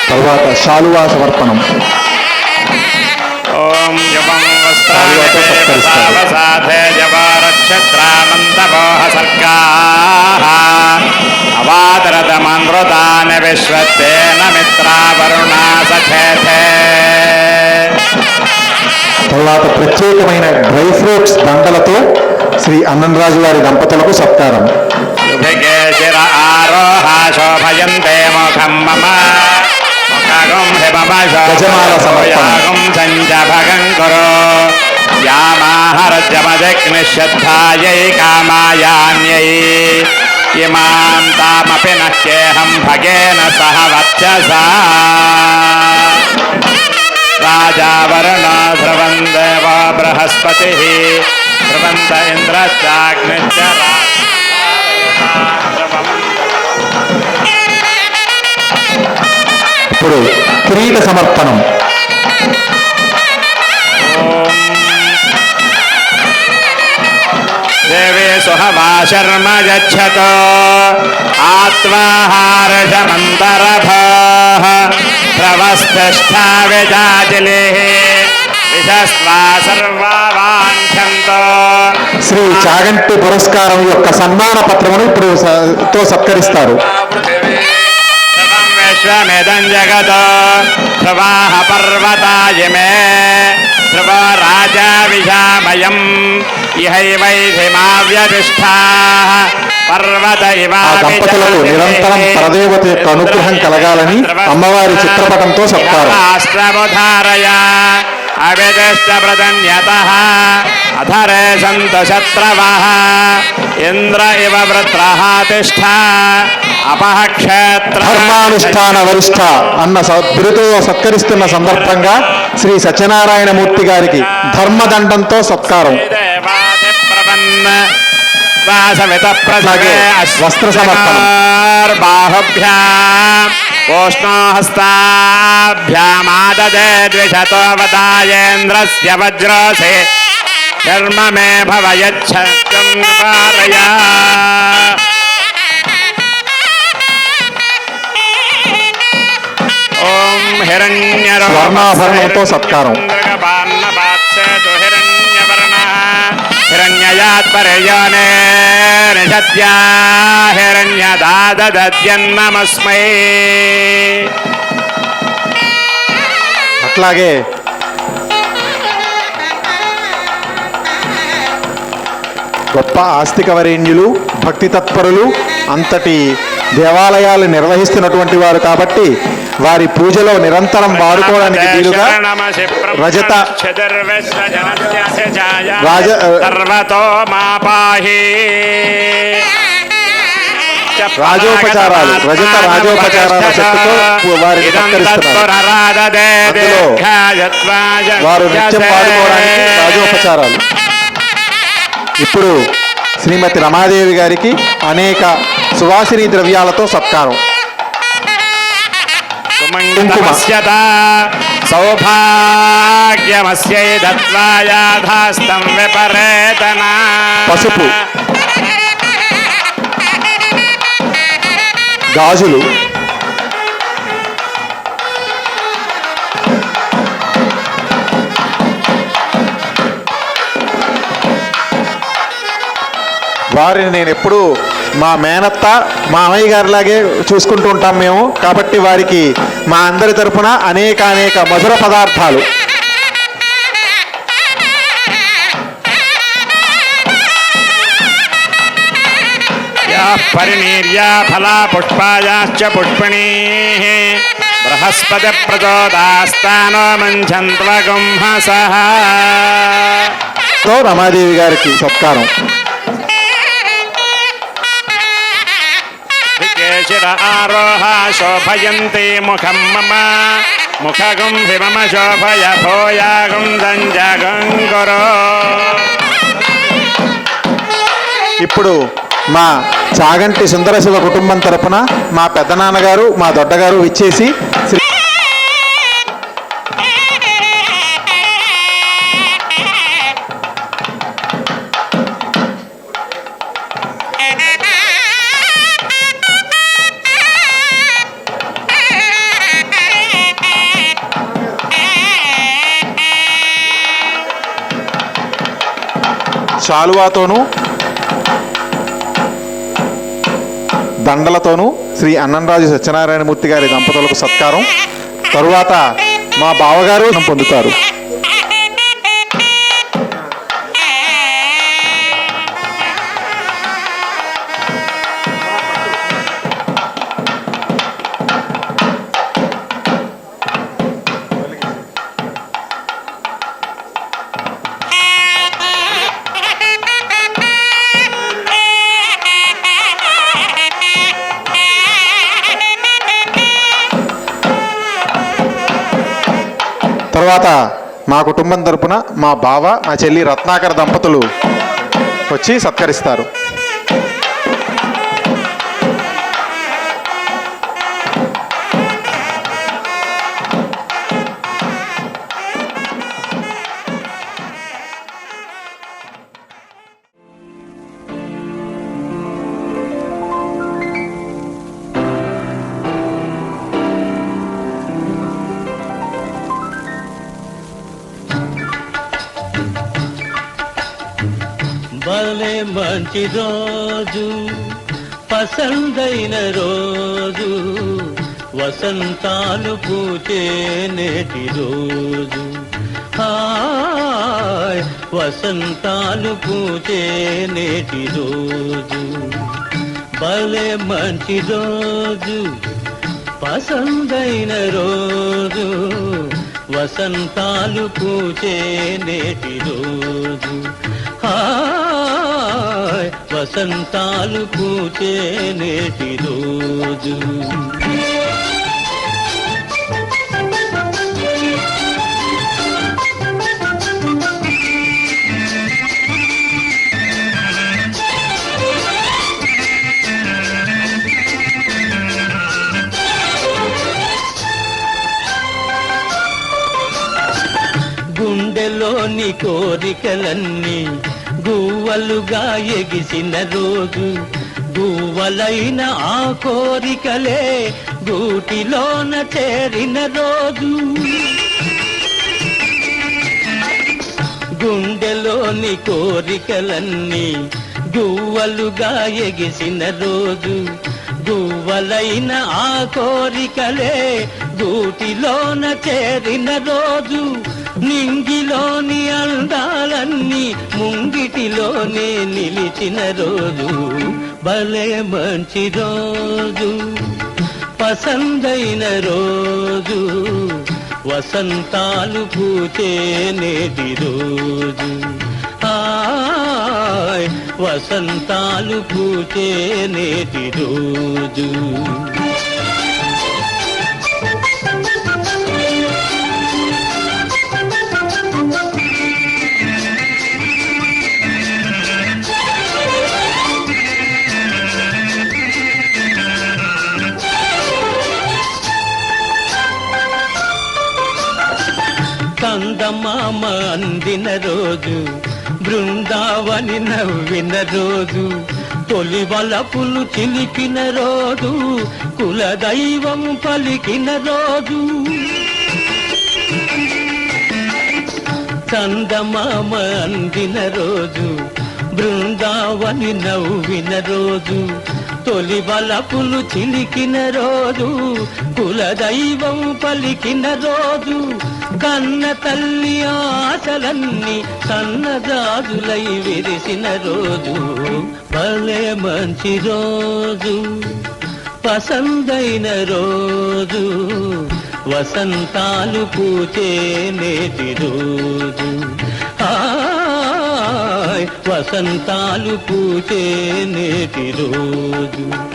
తర్వాత శాలువా సమర్పణం. ఓం యువం వస్త్రావసాధే జవారక్షత్రామంతమోహ సర్గాః అవాదరతమన్ృతాని విశ్వత్తేన మిత్రావరుణా సచేతే. తర్వాత ప్రత్యేకమైన డ్రై ఫ్రూట్స్ దండలతో శ్రీ అన్నంరాజు వారి దంపతులకు సత్కారం. శుభికే శిర ఆరోహ శోభయంతే ముఖం మమ గజమాల సమర్పణం. సంజభగం కురు యామాహరజమదగ్నిశ్రద్ధాయై కామాయాన్యై ఇమాం తామపి నహ్యేహం భగేన సహ వర్చసా. రాజావరుణ ధ్రువం దేవో బృహస్పతిః ధ్రువంత ఇంద్రశ్చాగ్నిశ్చ ఇప్పుడు కిరీట సమర్పణం. దేవే సుహవా శర్మ గచ్చతో ఆత్మాహారషమంతరభాః ప్రవస్థస్థా విజాజిలేః విశస్వా సర్వావాంఛంతో. శ్రీ చాగంటి పురస్కారం యొక్క సన్మాన పత్రమును ఇప్పుడు తో సత్కరిస్తారు. విశ్వమిదం జగతో ధ్రువాః పర్వతాయిమే ధ్రువ రాజా విశామయం ఇహైవైధిమావ్యతిష్ఠాః పర్వత ఇవ. ఆ దంపతులకు నిరంతరం పరదేవత యొక్క అనుగ్రహం కలగాలని అమ్మవారి చిత్రపటంతో సత్కారం. రాష్ట్రముధారయ अभिदिष्टप्रदन्यतः अधरे सन्तु शत्रवः इंद्र इव वृत्रः तिष्ठ अपः क्षेत्र ధర్మానుష్ఠాన వరిష్ఠ అన్న బిరుదుతో సత్కరిస్తున్న సందర్భంగా శ్రీ సత్యనారాయణమూర్తి గారికి ధర్మదండంతో సత్కారం. అలాగే వస్త్ర సమర్పణ. బాహుభ్యాం ఓష్ణో హస్తాభ్యామాదదే ద్విషతో వదాయేంద్రస్య వజ్రోసి శర్మ మే భవయచ్చం పారయ. ఓం స్వర్ణాభరణంతో సత్కారం. हिरण्ययात्परयोने निषद्या हिरण्यदादद्यन्नमस्मै. అట్లాగే గొప్ప ఆస్తికవరేణ్యులు, భక్తి తత్పరులు, అంతటి దేవాలయాలు నిర్వహిస్తున్నటువంటి వారు కాబట్టి వారి పూజలో నిరంతరం వాడుకోవడానికి వీలుగా రజత రాజోపచారాలు, రజత రాజోపచారాల శక్తితో వారిని సత్కరిస్తున్నారు. అందులో వారు నిత్యం వాడుకోవడానికి రాజోపచారాలు. ఇప్పుడు శ్రీమతి రమాదేవి గారికి అనేక సువాసిని ద్రవ్యాలతో సత్కారం. సౌభాగ్యమస్యై దత్వాయాధాస్తం విపరేతనా. పసుపు, గాజులు, వారిని నేను ఎప్పుడూ మా మేనత్త, మా అమ్మయ్య గారిలాగే చూసుకుంటూ ఉంటాం మేము. కాబట్టి వారికి మా అందరి తరపున అనేక మధుర పదార్థాలు. పరిణీర్యా ఫలా పుష్పాయాశ్చ పుష్పిణీ బృహస్పతి ప్రచోదాస్తానో మంఛన్త్వగుంహసః. రమాదేవి గారికి సత్కారం. శిర ఆరోహ శోభయంతి ముఖం మమ ముఖగుం హిమమ శోభయ భోయాగుం దంజగం గురో. ఇప్పుడు మా చాగంటి సుందరశివ కుటుంబం తరపున మా పెద్దనాన్నగారు, మా దొడ్డగారు ఇచ్చేసి శాలువాతోనూ దండలతోనూ శ్రీ అన్నంరాజు సత్యనారాయణమూర్తి గారి దంపతులకు సత్కారం. తరువాత మా బావగారు పొందుతారు. తర్వాత మా కుటుంబం తరపున మా బావ, మా చెల్లి రత్నాకర్ దంపతులు వచ్చి సత్కరిస్తారు. భలే మంచి రోజు, పసందైన రోజు, వసంతాలు పూచే నేటి రోజు. హాయ్ వసంతాలు పూచే నేటి రోజు. భలే మంచి రోజు, పసందైన రోజు, వసంతాలు పూచే నేటి రోజు. హాయ్ వసంతాలు పూచే నేటి రోజు. గుండెలోని కోరికలన్నీ గువ్వలుగా ఎగిసిన రోజు. గువ్వలైన ఆ కోరికలే గూటిలోన చేరిన రోజు. గుండెలోని కోరికలన్నీ గువ్వలుగా ఎగిసిన రోజు. గువ్వలైన ఆ కోరికలే గూటిలోన చేరిన రోజు. నింగిలోని అందాలన్నీ ముంగిటిలోనే నిలిచిన రోజు. భలే మంచి రోజు, పసందైన రోజు. వసంతాలు పూచే నేటి రోజు. హాయ్ వసంతాలు పూచే నేటి రోజు. కందమామ అందిన రోజు, బృందావని నవ్విన రోజు. తొలి వలపులు చిలికిన రోజు, కులదైవం పలికిన రోజు. కందమామ అందిన రోజు, బృందావని నవ్విన రోజు. తొలి వలపులు చిలికిన రోజు, కులదైవం పలికిన రోజు. కన్న తల్లి ఆశలన్నీ సన్నజాజులై విరిసిన రోజు. భలే మంచి రోజు, పసందైన రోజు. వసంతాలు పూచే నేటి రోజు. హాయ్ వసంతాలు పూచే నేటి రోజు.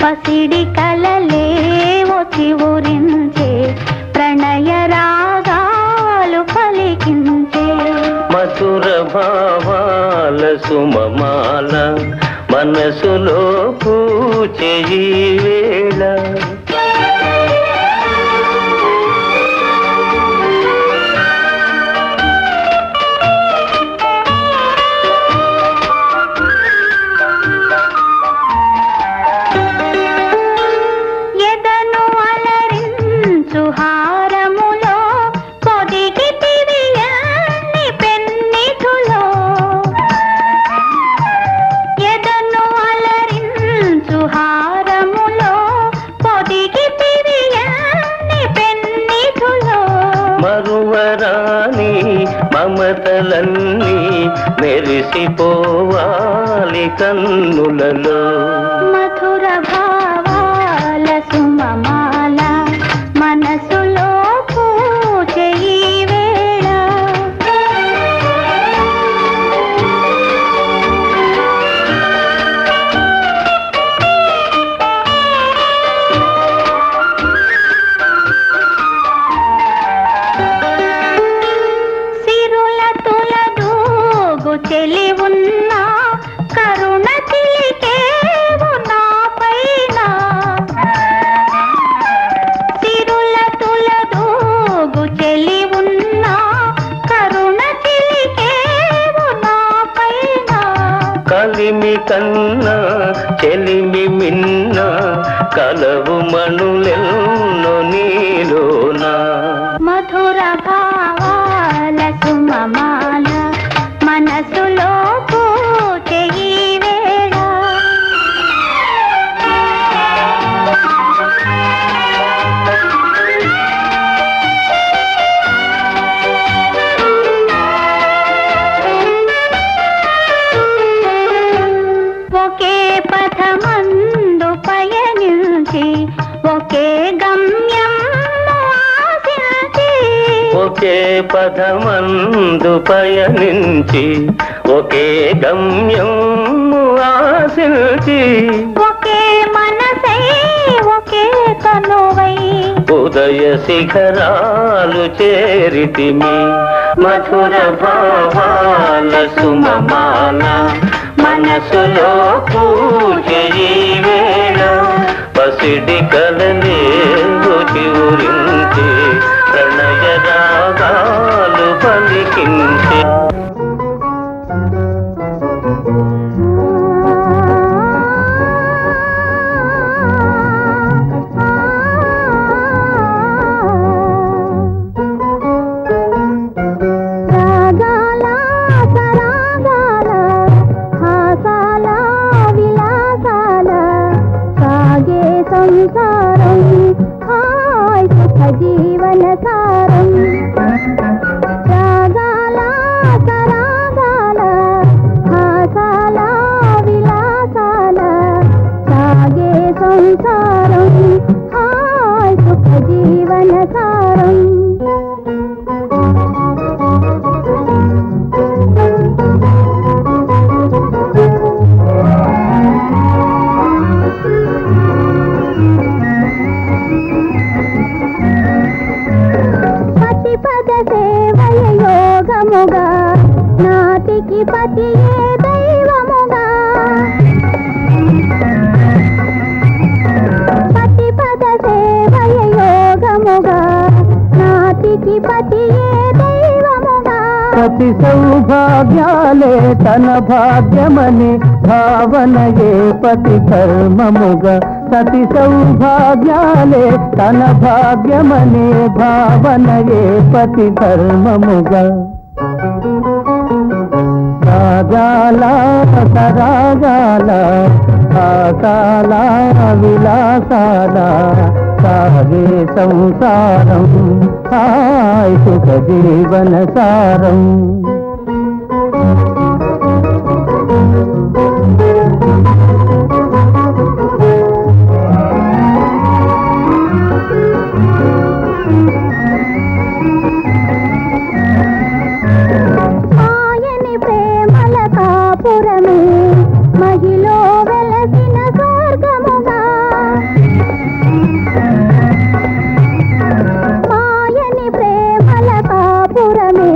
పసిడి కలలే వచ్చి ఊరించే, ప్రణయ రాగాలు పలికించే. మధుర భావాల సుమమాల మనసులో పూచే ఈ వేళ. మరువరాని మమతలన్నీ మెరిసిపోవాలి కన్నులలో. మధుర భావాల సుమమాల మనసులో పూచే ఈ వేళ. చెలి ఉన్నా కరుణ చిలికేవు నా పైన. సిరుల తుల దూగు చెలి ఉన్నా కలిమి కన్నా చెలిమి మిన్న కలవు మణులెన్నో నీలోన మధుర భావాల సుమమాల మనసులో పూచే ఈ వేళ ఒకే పథమందు పయనించి ఒకే గమ్యం ఆశించి ఒకే పదమందు పయనించి ఒకే గమ్యం ఆశించి ఒకే మనసై ఒకే కనువై ఉదయ శిఖరాలు చేరితిమి మధుర భావాల సుమమాల మనసులో పూజే ఈ వేళ పసిడి కలనే చివురించే ప్రణయ రాగాలు పలికించే రాగాల సరాగాల హాసాల విలాసాల సాగే సంసారం హాయ్ సుఖ జీవన సారం రాగాల సరాగాల హాసాల విలాసాల సాగే సంసారం హాయ్ సుఖ జీవన సారం పతిపద సేవయ యోగముగా నాటికి పతియే దైవముగా పతిపద సేవయ యోగముగా నాటికి పతియే దైవముగా ప్రతి సౌభాగ్యాలే తన భాగ్యమని భావనయే పతి ధర్మముగా సతి సౌభాగ్యాలే తన భాగ్యమనే భావనయే పతి ధర్మముగా రాగాల సరాగాల ఆసాల విలాసాల సాగే సంసారం హాయ్ సుఖ జీవన సారం ఆయని ప్రేమల కాపురమే మహిలో వెలసిన స్వర్గముగా మాయని ప్రేమల కాపురమే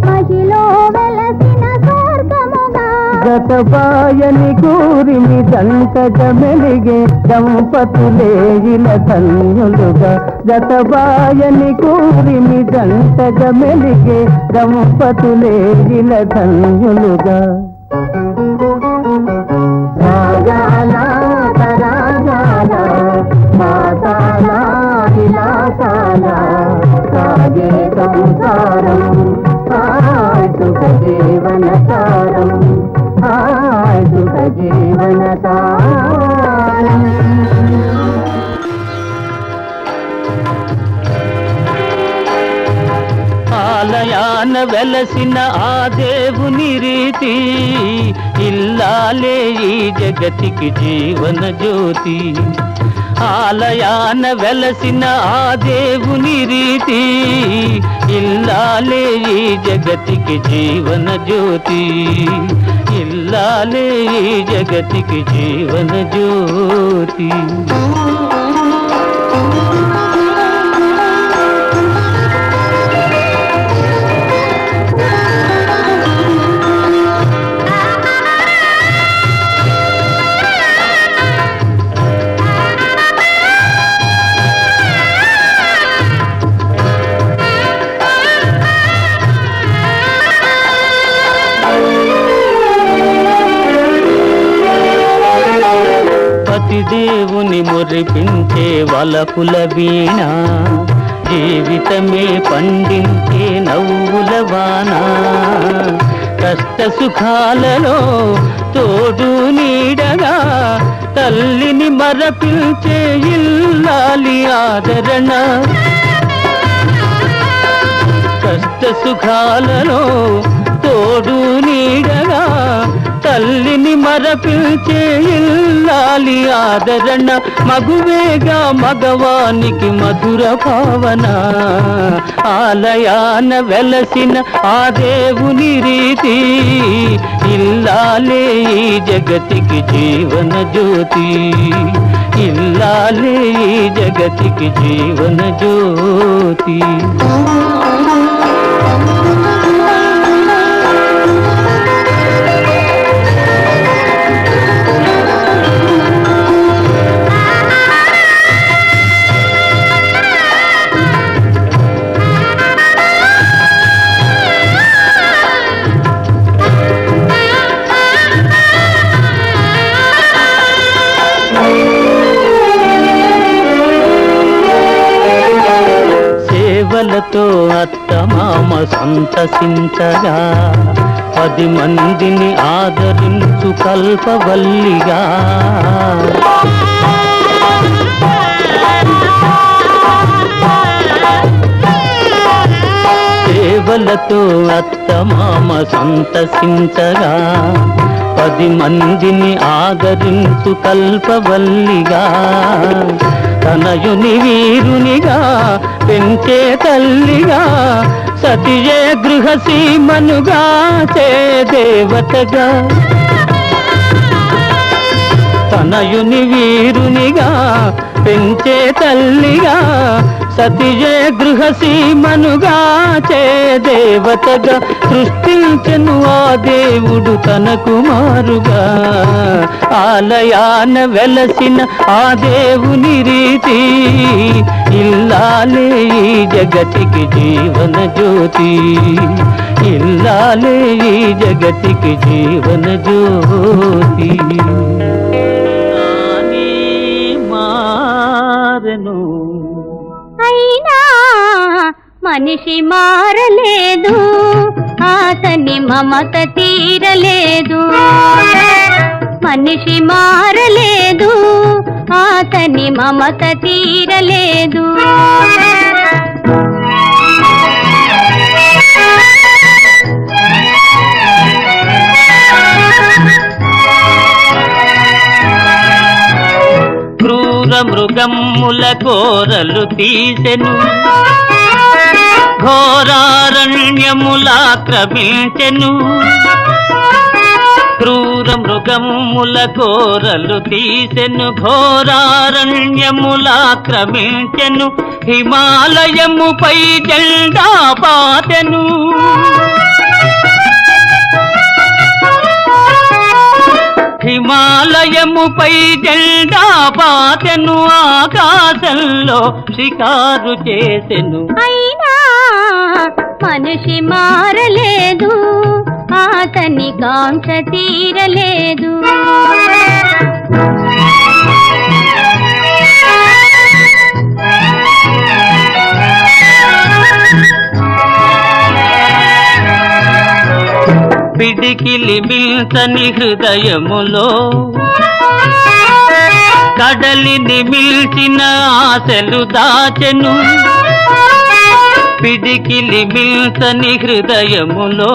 మహిలో వెలసిన స్వర్గముగా గతబాయని కూరిమి దంతట మెలిగే దంపతులే ఇలా ధన్యులుగా గతబాయని కూరిమి దంతట మెలిగే దంపతులే ఇలా ధన్యులుగా రాగాల తరాగాల మాతాల విలాసాల సాగే సంసారం హాయ్ సుఖ జీవన సారం హాయ్ సుఖ జీవన సారం ఆలయాన వెలసిన ఆ దేవుని రీతి ఇల్లాలే ఈ జగతికి జీవన జ్యోతి ఆలయాన వెలసిన ఆ దేవుని రీతి ఇల్లాలే ఈ జగతికి జీవన జ్యోతి ఇల్లాలే ఈ జగతికి జీవన జ్యోతి మురిపించే వలపుల వీణ, జీవితమే పండించే నవ్వుల వాన. కష్ట సుఖాలలో తోడు నీడగా తల్లిని మరపించే ఇల్లాలి ఆదరణ. కష్ట సుఖాలలో తోడు నీడగా తల్లిని మరపించే ఇల్లాలి ఆదరణ. మగువేగా మగవానికి మధుర భావన, ఆలయాన వెలసిన ఆ దేవుని రీతి. ఇల్లాలే ఈ జగతికి జీవన జ్యోతి, ఇల్లాలే ఈ జగతికి జీవన జ్యోతి. సేవలతో అత్తమామ సంతసించగా, 10 మందిని ఆదరించు కల్పవల్లిగా. సేవలతో అత్తమామ సంతసించగా, 10 మందిని ఆదరించు కల్పవల్లిగా. తనయుని వీరునిగా పెంచే తల్లిగా, సతియే గృహసీమనుగా చే దేవతగా. తనయుని వీరునిగా పెంచే తల్లిగా, సతియే గృహసీమనుగా చే దేవతగా. సృష్టించెను ఆ దేవుడు తన కుమారుగా, ఆలయాన వెలసిన ఆ దేవుని రీతి. ఇల్లాలే ఈ జగతికి జీవన జ్యోతి, ఇల్లాలే ఈ జగతికి జీవన జ్యోతి. మారను అయినా మనిషి మారలేదు, అతని మమత తీరలేదు. మనిషి మారలేదు, అతని మమత తీరలేదు. క్రూర మృగమ్ముల కోరలు తీసెను, ఘోరారణ్యములాక్రమించెను. క్రూర మృగమ్ముల కోరలు తీసెను, ఘోరారణ్యములాక్రమించెను. హిమాలయముపై జెండా పాతెను. హిమాలయముపై జెండా పాతెను, ఆకాశంలో షికారు చేసెను. అయినా మనిషి మారలేదు, అతని కాంక్ష తీరలేదు. పిడికిలి మిల్చని హృదయములో కడలిని మిల్చిన ఆశలు దాచెను. పిడికిలి మిల్చని హృదయములో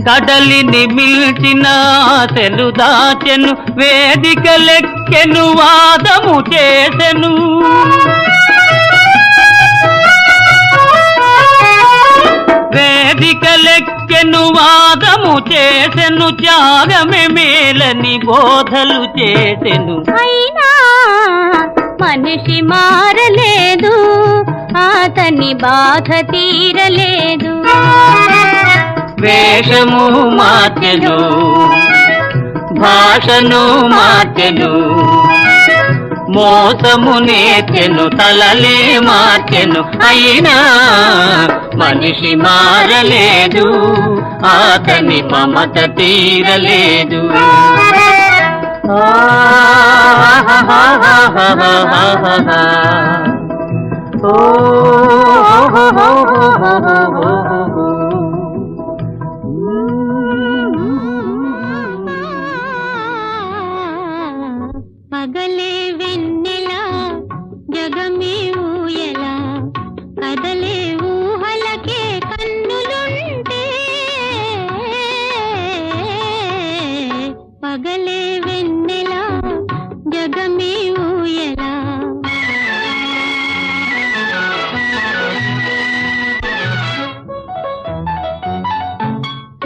కడలిని మిల్చిన ఆశలు దాచెను. వేదికలెక్కెను వాదము చేసెను. వేదికలెక్కెను వాదము చేసెను. త్యాగమే మేలని బోధలు చేసెను. అయినా మనిషి మారలేదు, అతని బాధ తీరలేదు. వేషము మార్చెను, భాషను మార్చెను. మోసము నేర్చెను, తలలే మార్చెను. అయినా మనిషి మారలేదు, అతని మమత తీరలేదు. పగలే వెన్నెల జగమే ఊయల కదలే ఊహలకే కన్నులుంటే పగలే వెన్నెల జగమే ఊయల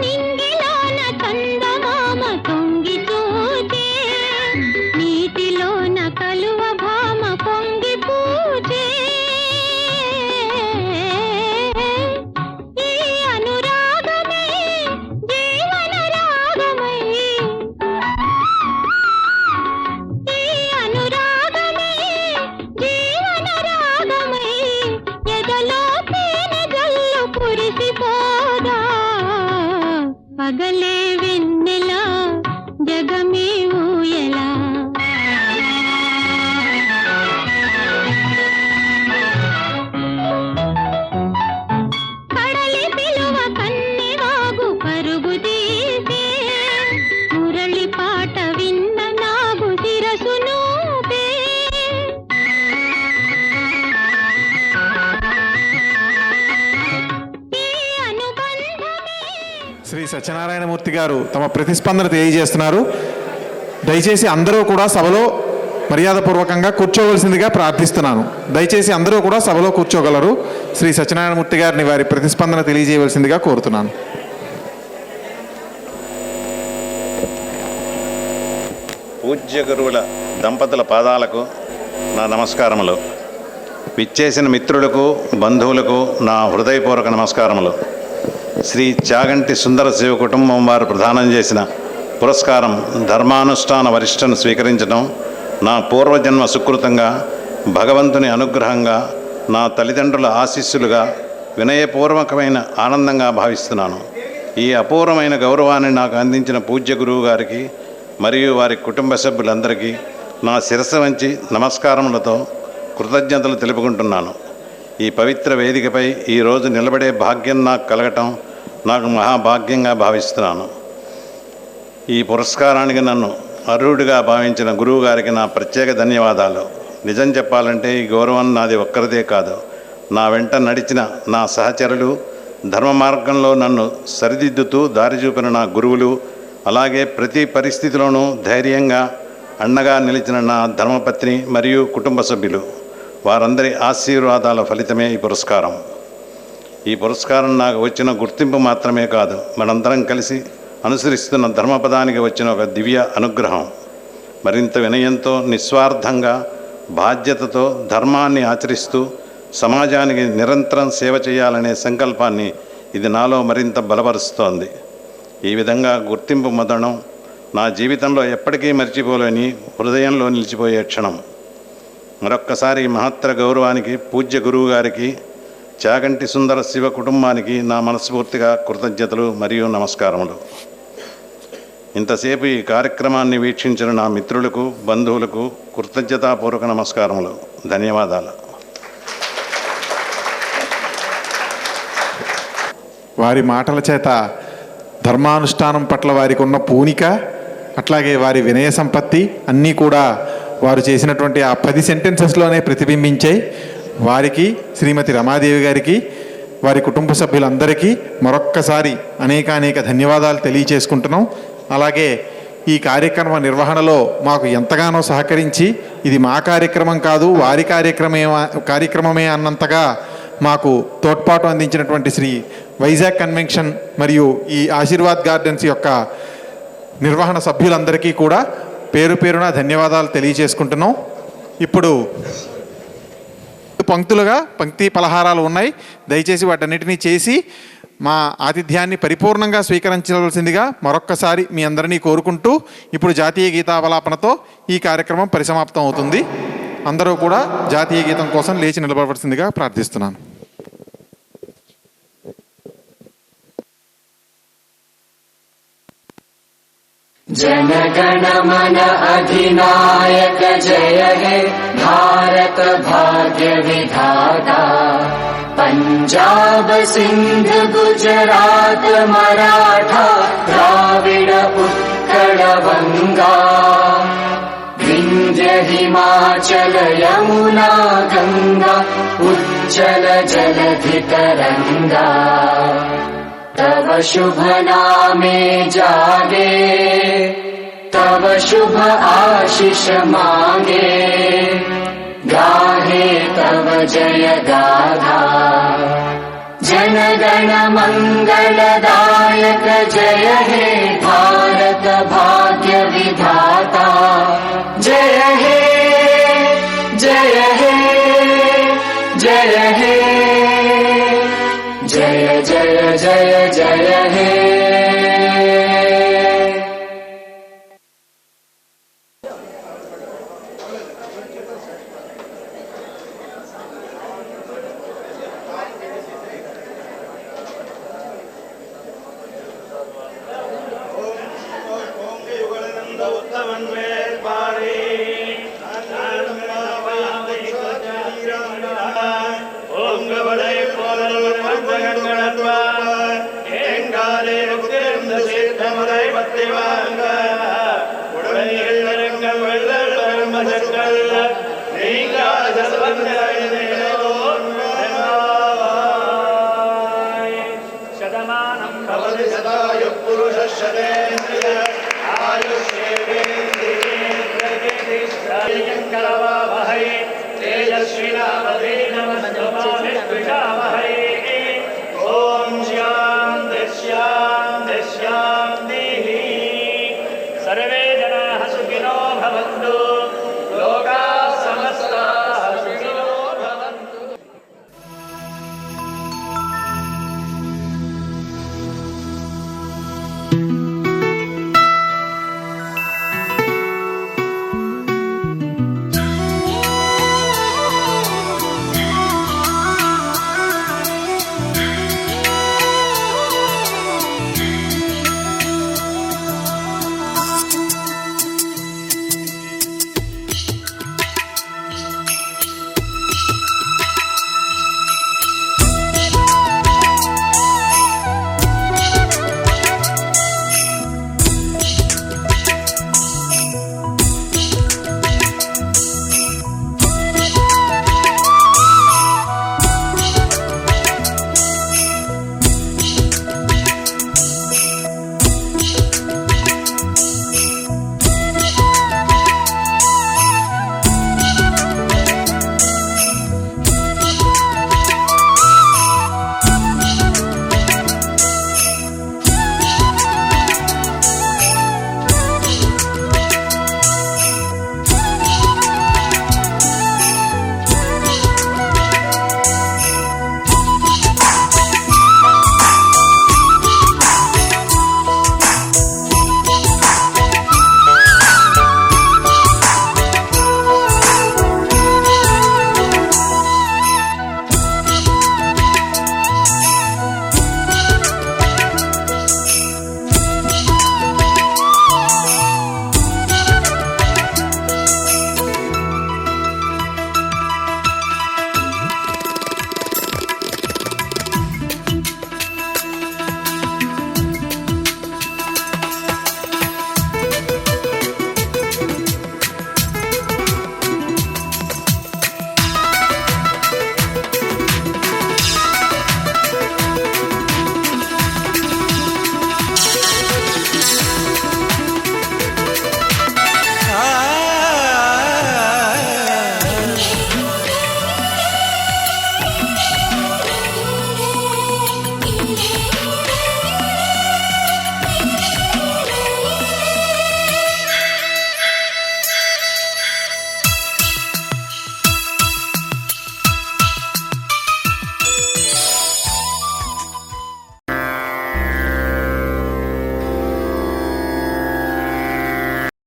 నింగిలోన చందమామ తొంగి చూచే నీటిలోన కలువ భామ పొంగి పూచే ఈ అనురాగమే జీవన రాగమై ఈ అనురాగమే జీవన రాగమై ఎదలో తేనె జల్లు కురిసిపోదా పగలే వెన్నెల జగమే ఊయల కడలి పిలువ కన్నెవాగు పరుగు తీసే మురళి పాట విన్న నాగు శిరసు నూపే ఈ అనుబంధమే శ్రీ సత్యనారాయణమూర్తి గారు తమ ప్రతిస్పందన తెలియజేస్తున్నారు. దయచేసి అందరూ కూడా సభలో మర్యాదపూర్వకంగా కూర్చోవలసిందిగా ప్రార్థిస్తున్నాను. దయచేసి అందరూ కూడా సభలో కూర్చోగలరు. శ్రీ సత్యనారాయణమూర్తి గారిని వారి ప్రతిస్పందన తెలియజేయవలసిందిగా కోరుతున్నాను. పూజ్య గురువుల దంపతుల పాదాలకు నా నమస్కారములు. విచ్చేసిన మిత్రులకు బంధువులకు నా హృదయపూర్వక నమస్కారములు. శ్రీ చాగంటి సుందర శివ కుటుంబం వారు ప్రదానం చేసిన పురస్కారం ధర్మానుష్ఠాన వరిష్టను స్వీకరించడం నా పూర్వజన్మ సుకృతంగా, భగవంతుని అనుగ్రహంగా, నా తల్లిదండ్రుల ఆశీస్సులుగా, వినయపూర్వకమైన ఆనందంగా భావిస్తున్నాను. ఈ అపూర్వమైన గౌరవాన్ని నాకు అందించిన పూజ్య గురువు గారికి మరియు వారి కుటుంబ సభ్యులందరికీ నా శిరస్సు వంచి నమస్కారములతో కృతజ్ఞతలు తెలుపుకుంటున్నాను. ఈ పవిత్ర వేదికపై ఈరోజు నిలబడే భాగ్యం నాకు కలగటం నాకు మహాభాగ్యంగా భావిస్తున్నాను. ఈ పురస్కారానికి నన్ను అర్హుడిగా భావించిన గురువు గారికి నా ప్రత్యేక ధన్యవాదాలు. నిజం చెప్పాలంటే ఈ గౌరవం నాది ఒక్కరిదే కాదు. నా వెంట నడిచిన నా సహచరులు, ధర్మ మార్గంలో నన్ను సరిదిద్దుతూ దారి చూపిన నా గురువులు, అలాగే ప్రతి పరిస్థితిలోనూ ధైర్యంగా అండగా నిలిచిన నా ధర్మపత్ని మరియు కుటుంబ సభ్యులు, వారందరి ఆశీర్వాదాల ఫలితమే ఈ పురస్కారం. ఈ పురస్కారం నాకు వచ్చిన గుర్తింపు మాత్రమే కాదు, మనందరం కలిసి అనుసరిస్తున్న ధర్మపదానికి వచ్చిన ఒక దివ్య అనుగ్రహం. మరింత వినయంతో, నిస్వార్థంగా, బాధ్యతతో ధర్మాన్ని ఆచరిస్తూ సమాజానికి నిరంతరం సేవ చేయాలనే సంకల్పాన్ని ఇది నాలో మరింత బలపరుస్తోంది. ఈ విధంగా గుర్తింపు పొందడం నా జీవితంలో ఎప్పటికీ మర్చిపోలేని, హృదయంలో నిలిచిపోయే క్షణం. మరొక్కసారి మహత్తర గౌరవానికి పూజ్య గురువు గారికి, చాగంటి సుందర శివ కుటుంబానికి నా మనస్ఫూర్తిగా కృతజ్ఞతలు మరియు నమస్కారములు. ఇంతసేపు ఈ కార్యక్రమాన్ని వీక్షించిన నా మిత్రులకు, బంధువులకు కృతజ్ఞతాపూర్వక నమస్కారములు. ధన్యవాదాలు. వారి మాటల చేత ధర్మానుష్ఠానం పట్ల వారికి ఉన్న పూనిక, అట్లాగే వారి వినయ సంపత్తి అన్నీ కూడా వారు చేసినటువంటి ఆ 10 సెంటెన్సెస్లోనే ప్రతిబింబించాయి. వారికి, శ్రీమతి రమాదేవి గారికి, వారి కుటుంబ సభ్యులందరికీ మరొక్కసారి అనేక ధన్యవాదాలు తెలియచేసుకుంటున్నాం. అలాగే ఈ కార్యక్రమ నిర్వహణలో మాకు ఎంతగానో సహకరించి, ఇది మా కార్యక్రమం కాదు వారి కార్యక్రమమే అన్నంతగా మాకు తోడ్పాటు అందించినటువంటి శ్రీ వైజాగ్ కన్వెన్షన్ మరియు ఈ ఆశీర్వాద్ గార్డెన్స్ యొక్క నిర్వహణ సభ్యులందరికీ కూడా పేరు పేరున ధన్యవాదాలు తెలియజేసుకుంటున్నాం. ఇప్పుడు పంక్తులుగా పంక్తి పలహారాలు ఉన్నాయి. దయచేసి వాటన్నిటినీ చేసి మా ఆతిథ్యాన్ని పరిపూర్ణంగా స్వీకరించవలసిందిగా మరొక్కసారి మీ అందరినీ కోరుకుంటూ ఇప్పుడు జాతీయ గీతావలాపనతో ఈ కార్యక్రమం పరిసమాప్తం అవుతుంది. అందరూ కూడా జాతీయ గీతం కోసం లేచి నిలబడవలసిందిగా ప్రార్థిస్తున్నాను. जनगण मन अधिनायक जय हे भारत भाग्य विधाता पंजाब सिंध गुजरात मराठा द्राविड उत्कल गंगा विंध्य हिमाचल यमुना गंगा उज्जल जलधि तरंगा तव शुभ नामे जागे तव शुभ आशीष मांगे गाहे तव जय गाथा जनगण मंगलदायक जय हे भारत भाग्य विधाता जय हे जय हे जय हे जय जय जय जय हे। सर्वे